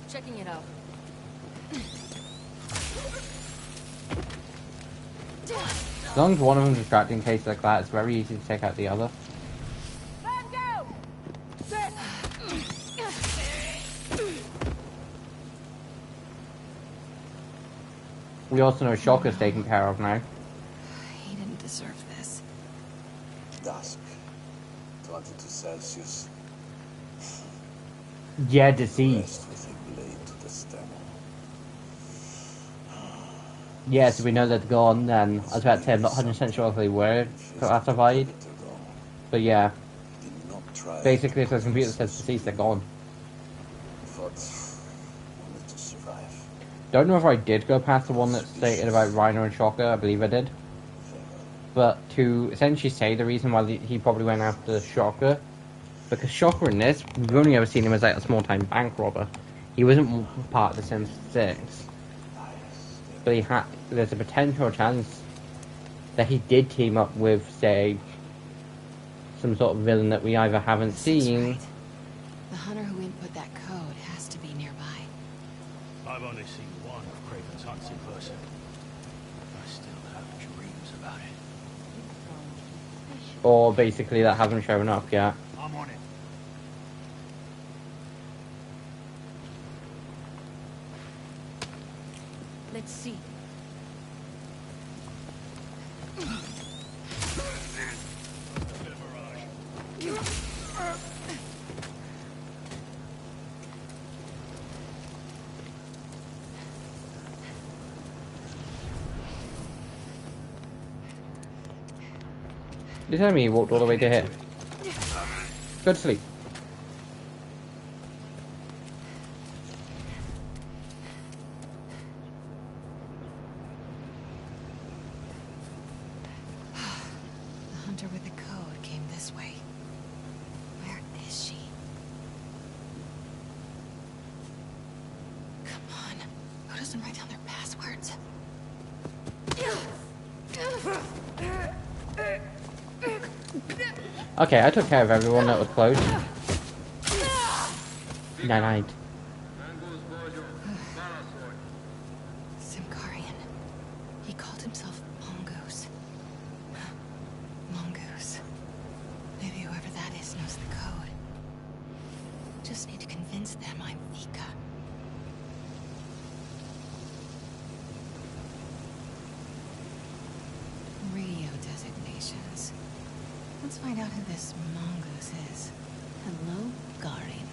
Checking it out. As long as one of them is distracting in case like that, it's very easy to take out the other. We also know Shocker's taken care of now. He didn't deserve this. Dusk. 22 Celsius. Yeah, deceased. With a blade to the stem. Yeah, so we know they're gone then. I was about to say, I'm not 100% sure if they were classified. But yeah. Basically, if the computer says deceased, they're gone. Fought only to survive. Don't know if I did go past the one that stated about Rhino and Shocker. I believe I did. But to essentially say the reason why he probably went after Shocker, because Shocker in this, we've only ever seen him as like a small-time bank robber. He wasn't part of the Sims 6. But there's a potential chance that he did team up with, say, some sort of villain that we either haven't seen. Right. The hunter who input that code has to be nearby. I've only seen one of Craven's hunts in person. I still have dreams about it. Or basically that hasn't shown up yet. I'm on it. Let's see. You telling me he walked all the way to here? Go to sleep. The hunter with the code came this way. Where is she? Come on. Who doesn't write down their passwords? Okay, I took care of everyone that was close. Night. Simkarian. He called himself Mongoose. Mongoose. Maybe whoever that is knows the code. Just need to convince them I'm Vika. Radio designations. Let's find out who this Mongoose is. Hello, Garin.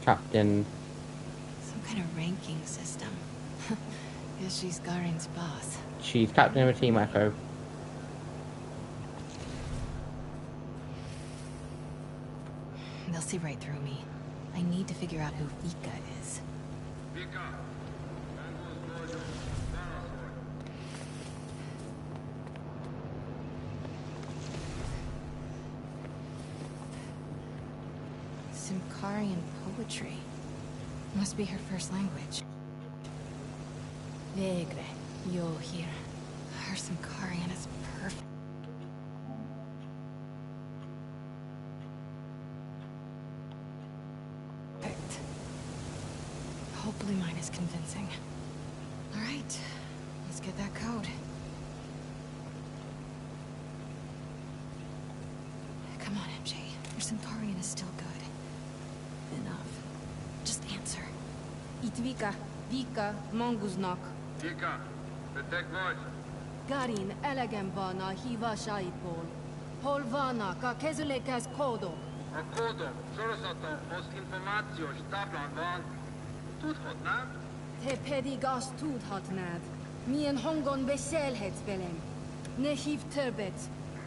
Captain. Some kind of ranking system. Guess she's Garin's boss. She's captain of a Team Echo. They'll see right through me. I need to figure out who Vika is. Simkarian poetry. Must be her first language. Vegre, yo here. Her Simkarian is perfect. Hopefully mine is convincing. All right, let's get that code. Come on, MJ. Your Centaurian is still good. Enough. Just answer. Itvika, Vika, Monguznak. Vika, protect voice. Garin, elegem van a hívásaidból. Hol vannak a kezülékhez kódok? A kódok, sorozatokhoz információs táblán van. Tudhatnád? Te pedig azt tudhatnád. Milyen hangon beszélhetsz velem. Ne hívd többet,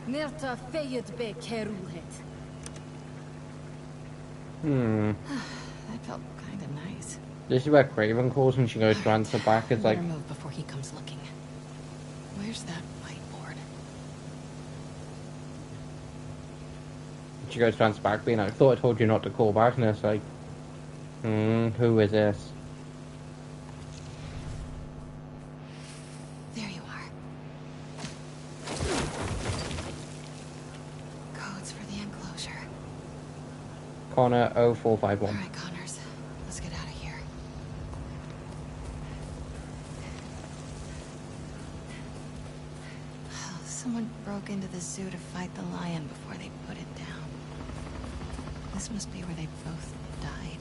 mert a fejedbe kerülhet. That felt kind of nice. This is where Craven calls when she goes to answer back. It's like, Better move before he comes looking. Where's that whiteboard? she goes to answer back, being like, I thought I told you not to call back, and it's like, who is this? There you are. Codes for the enclosure. Connor 0451. All right, Connors. Let's get out of here. Someone broke into the zoo to fight the lion before they put it down. This must be where they both died.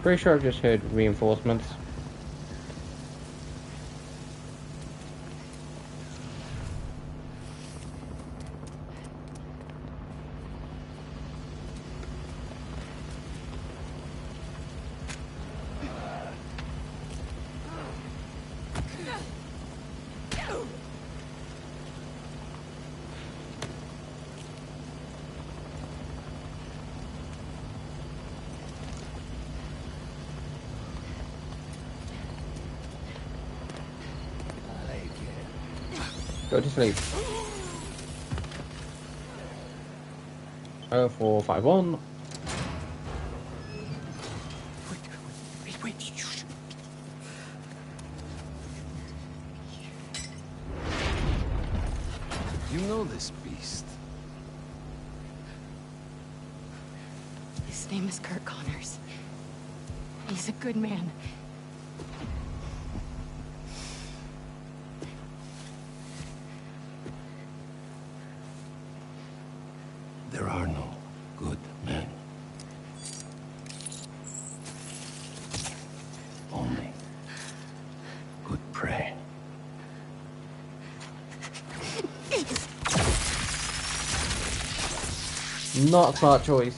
Pretty sure I've just heard reinforcements. Go to sleep. 0451. Wait. You know this beast. His name is Kurt Connors. He's a good man. There are no good men. Only good prey. Not a smart choice.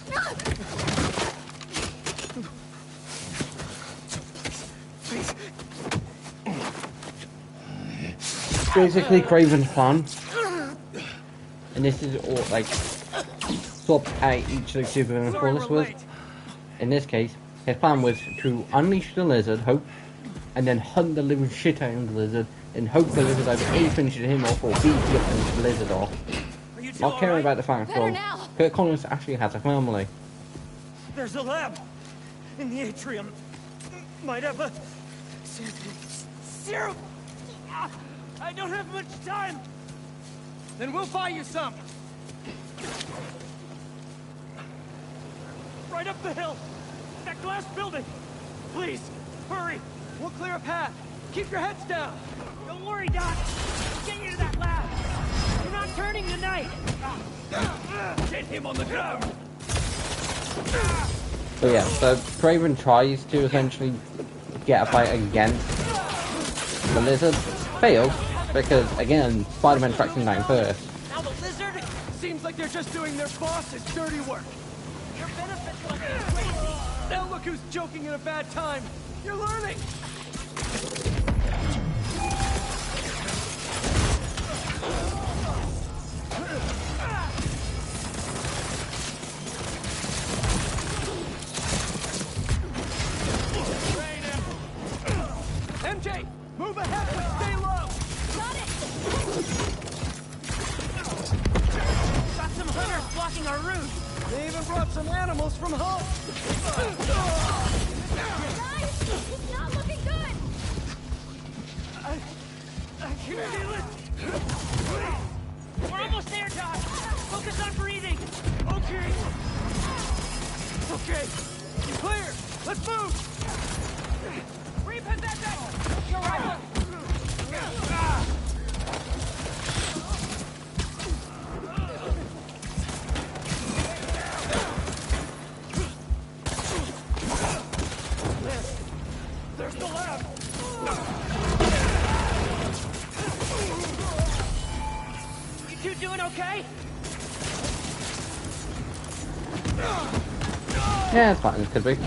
Basically Craven's plan, and this is all like swap out each of the Superman Flawless was. In this case, his plan was to unleash the lizard, hope, and then hunt the living shit out of the lizard, and hope the lizard either A finishes him off or B flips the lizard off. Not caring about the fact that Kurt Connors actually has a family. There's a lab in the atrium. Might have a serum. I don't have much time. Then we'll buy you some. Right up the hill. That glass building. Please, hurry. We'll clear a path. Keep your heads down. Don't worry, Doc. We'll get you to that lab. You're not turning tonight. Get him on the ground. But yeah, so Craven tries to essentially get a fight against the lizard. Fails, because again, Spider-Man tracks him down first. Now the lizard seems like they're just doing their boss's dirty work. Your benefits like crazy. Now look who's joking at a bad time. You're learning. MJ, move ahead, but stay low. Got it. Got some hunters blocking our route. They even brought some animals from home. Guys, it's not looking good. I can feel it. We're almost there, Doc. Focus on breathing. Okay. Okay, clear. Let's move. Repossess it! Your rifle! There's the lab. You two doing okay? Yeah, it's fine. It could be.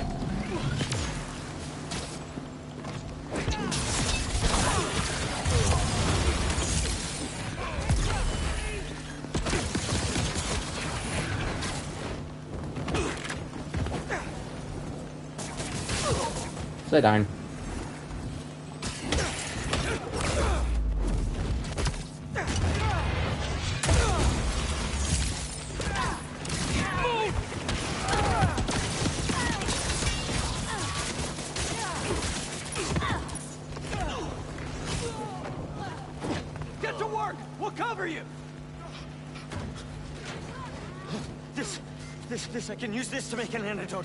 Sit down. Get to work! We'll cover you! This, I can use this to make an antidote.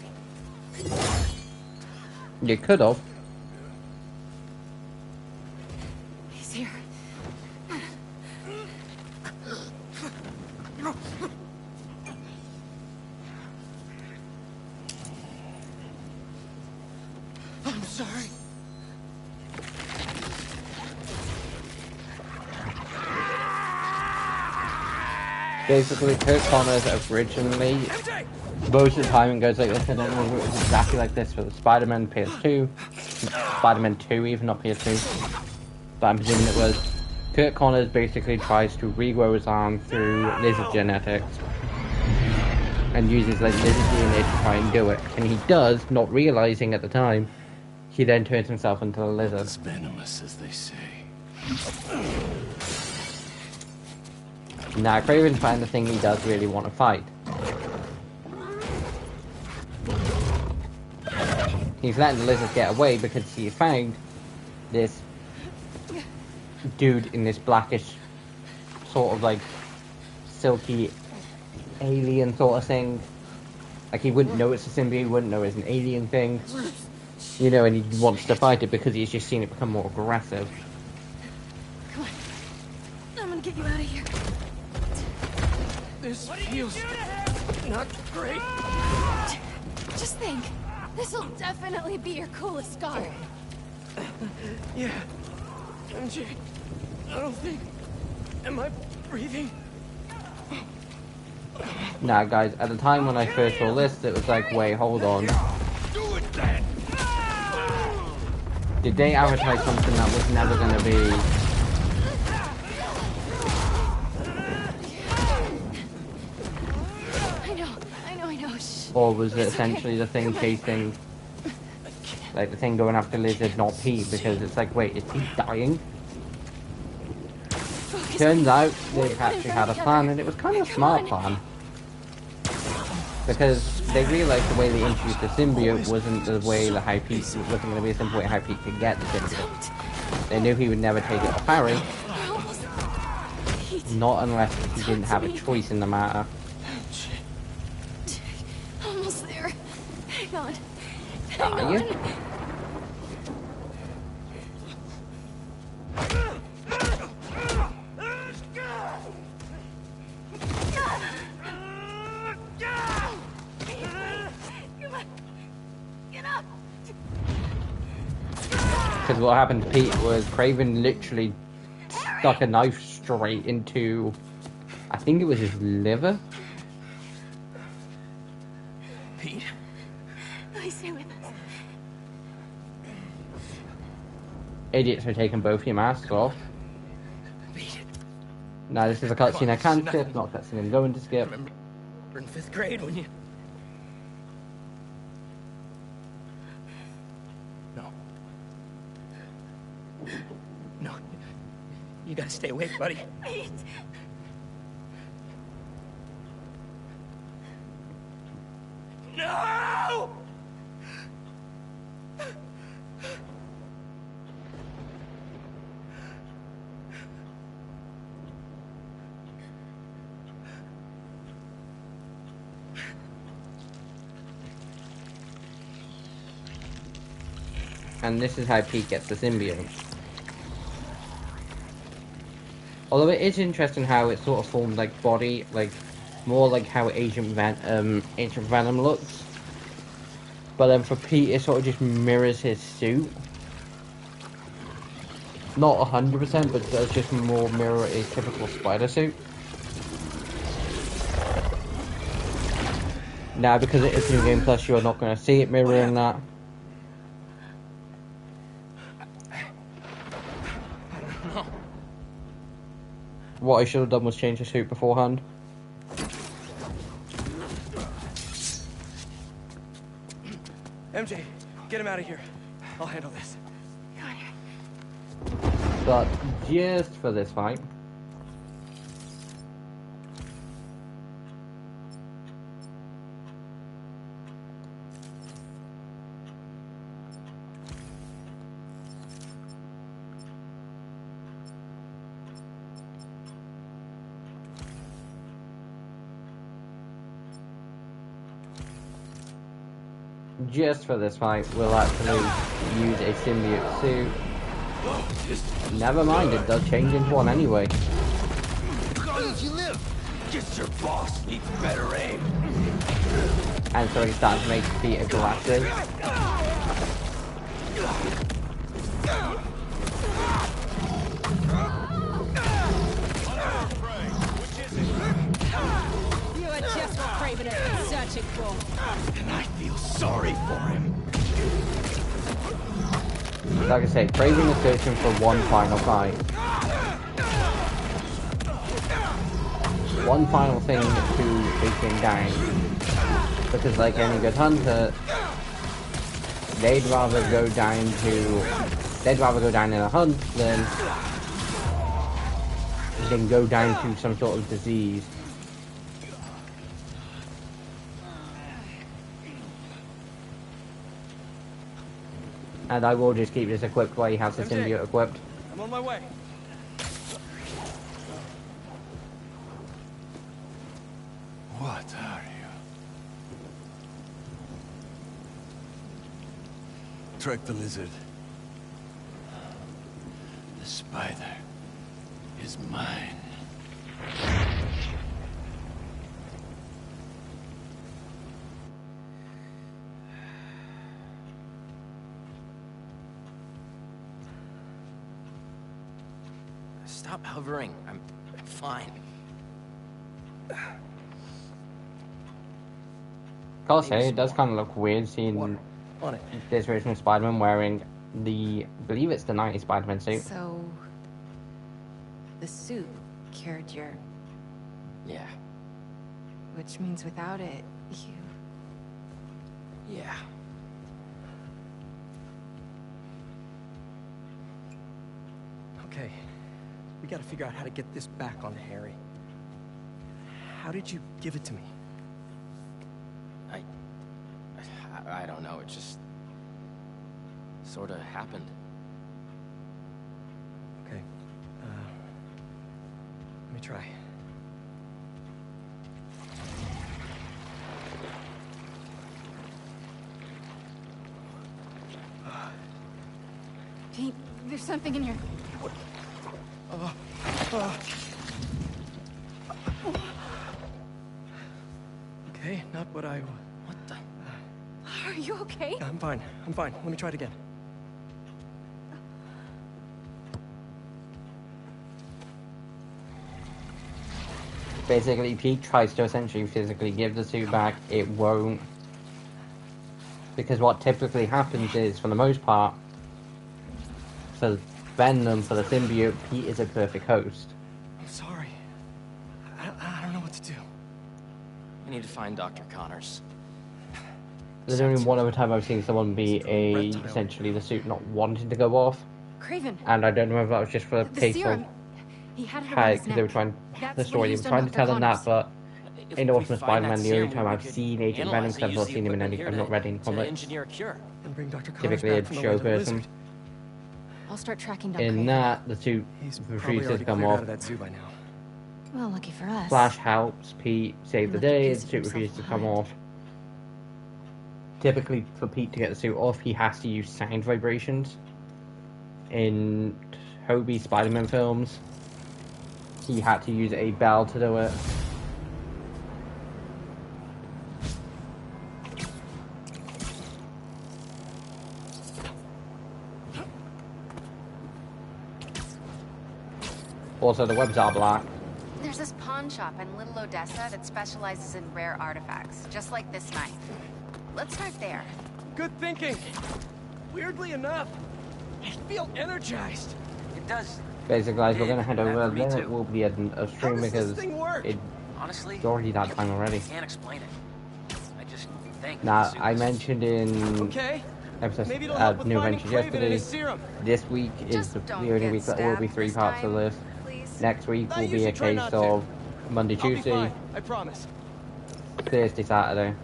You could have. He's here. I'm sorry. Basically, Kurt Connors originally, most of the time it goes like this. I don't know if it was exactly like this for the Spider-Man PS2, Spider-Man 2 even, not PS2, but I'm presuming it was. Kurt Connors basically tries to regrow his arm through lizard genetics and uses like lizard DNA to try and do it, and he does, not realizing at the time. He then turns himself into a lizard. It's venomous, as they say. Now, Kraven's found the thing he does really want to fight. He's letting the lizard get away because he found this dude in this blackish, sort of like silky alien sort of thing. Like he wouldn't know it's a symbiote, he wouldn't know it's an alien thing. You know, and he wants to fight it because he's just seen it become more aggressive. Come on. I'm gonna get you out of here. This feels not great. Just think. This'll definitely be your coolest scar. Yeah. MJ, I don't think... Am I breathing? Now, guys, at the time when I first saw this, it was like, wait, hold on. Did they advertise something that was never going to be... I know. Shh. Or was it essentially the thing chasing... Like, the thing going after Lizard, not Pete? Because it's like, wait, is Pete dying? Turns out they actually had a plan, and it was kind of a smart plan. Because they realized the way they introduced the symbiote wasn't the way the High Pete wasn't going to be a simple way High Pete could get the symbiote. They knew he would never take it off Harry. Not unless he didn't have a choice in the matter. Almost there. Hang on. Are you? Because what happened to Pete was Kraven literally stuck a knife straight into, I think it was his liver. Pete? Please stay with us. Idiots for taking both your masks off. Now this is a cutscene I can skip, not a cutscene I'm going to skip. We're in 5th grade when you... No. You gotta stay awake, buddy. Pete! No! and this is how Pete gets the symbiote. Although it is interesting how it sort of formed like body, like more like how Ancient Venom looks. But then for Pete, it sort of just mirrors his suit. Not 100%, but does just more mirror a typical spider suit. Now, because it is New Game Plus, you're not going to see it mirroring that. What I should have done was change the suit beforehand. MJ, get him out of here. I'll handle this. But just for this fight, we'll actually use a symbiote suit. Never mind, it does change into one anyway. How did you live? Guess your boss needs better aim. And so he starts to make Pete aggressive. You are just what Kraven has been searching for. And I feel sorry for him. Like I say, Kraven is searching for one final fight. One final thing to take him down. Because like any good hunter, they'd rather go down in a hunt than go down to some sort of disease. And I will just keep this equipped while he has the symbiote equipped. I'm on my way. What are you? Trek the lizard. The spider is mine. Stop hovering. I'm fine. I'll say, it does kind of look weird seeing this version of Spider-Man wearing I believe it's the 90s Spider-Man suit. So, the suit cured your... Yeah. Which means without it, you... Yeah. Okay. We gotta figure out how to get this back onto Harry. How did you give it to me? I don't know, it just... sort of happened. Okay. Let me try. Pete, there's something in here. Okay, not what I... What the... Are you okay? I'm fine. I'm fine. Let me try it again. Basically, Pete tries to essentially physically give the suit back. It won't. Because what typically happens is, for the most part, for Venom, for the symbiote, Pete is a perfect host. I'm sorry. I don't know what to do. We need to find Dr. Connors. There's only one other time I've seen someone be essentially the suit not wanting to go off. Kraven. And I don't know if that was just for The case serum. of He had it how, around his because they were neck. trying, That's the what story, he they were used on trying to Dr. tell them that, Connors. but in Ultimate Spider-Man, the only time I've seen Agent Venom, because I've not seen him in any, I've not read any comics. Engineer a cure. And bring Dr. Connors Typically back a from the show Land of the person. Lizard. I'll start tracking down In Kraven. that, the suit Probably refuses already to come cleared out off. of that zoo by now. Well, lucky for us. Flash helps Pete save the Left a day, the piece of suit himself refuses to come behind. off. typically for Pete to get the suit off, he has to use sound vibrations. In Hobie Spider-Man films, he had to use a bell to do it. Also, the webs are black. There's this pawn shop in Little Odessa that specializes in rare artifacts, just like this knife. Let's start there. Good thinking. Weirdly enough, I feel energized. It does. Basically, guys, we're gonna head over. Then it will be a stream because Honestly, it's already that time already. I can't explain it. I just think. Now, I mentioned in episode new adventures yesterday. This week is the only week that will be 3 parts of this. Next week will be a case of Monday, Tuesday, I promise. Thursday, Saturday.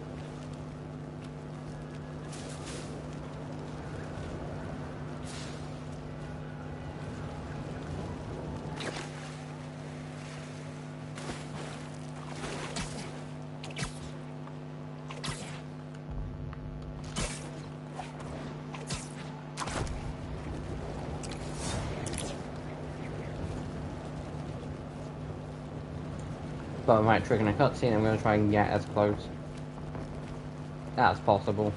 But I might trigger a cutscene. I'm going to try and get as close as possible.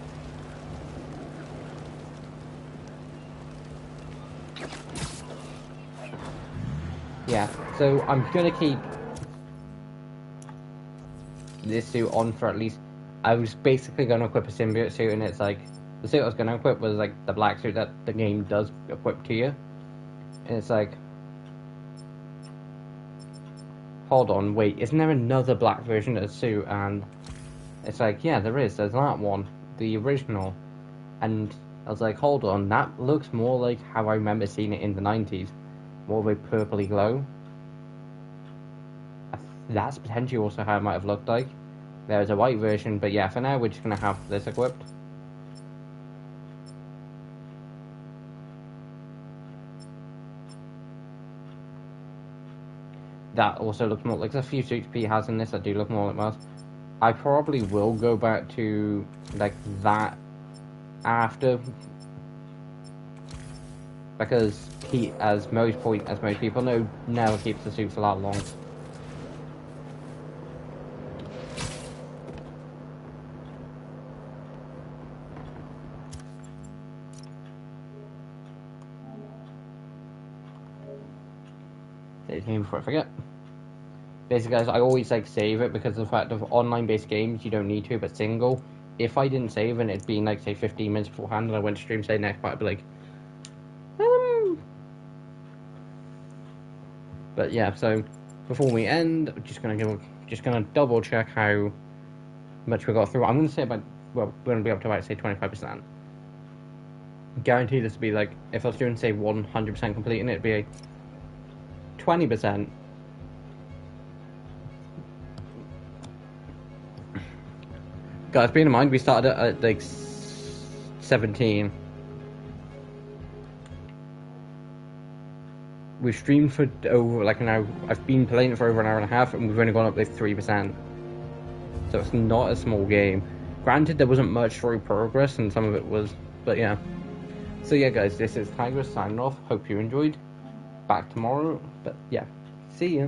Yeah, so I'm going to keep this suit on for at least... I was basically going to equip a symbiote suit, and it's like... The suit I was going to equip was like the black suit that the game does equip to you. And it's like... Hold on, wait, isn't there another black version of the suit? And it's like, yeah, there is. There's that one, the original. And I was like, hold on, that looks more like how I remember seeing it in the 90s. More of a purpley glow. That's potentially also how it might have looked like. There's a white version, but yeah, for now we're just going to have this equipped. That also looks more like there's a few suits Pete has in this that do look more like Mars. I probably will go back to like that after, because Pete, as most people know, never keeps the suits for that long. Save game before I forget. Basically, guys, I always like save it because of the fact of online-based games you don't need to, but single, if I didn't save and it'd been like say 15 minutes beforehand and I went to stream say next part, I'd be like, But yeah, so before we end, I'm just gonna double check how much we got through. I'm gonna say about, well, we're gonna be up to about say 25%. Guarantee this to be like, if I was doing say 100% completing it, it'd be a 20%. Guys, bear in mind we started at like 17. We've streamed for over like an hour. I've been playing it for over an hour and a half, and we've only gone up like 3%. So it's not a small game. Granted, there wasn't much through progress, and some of it was, but yeah. So yeah, guys, this is Tigress signing off. Hope you enjoyed. Back tomorrow, but yeah, see ya.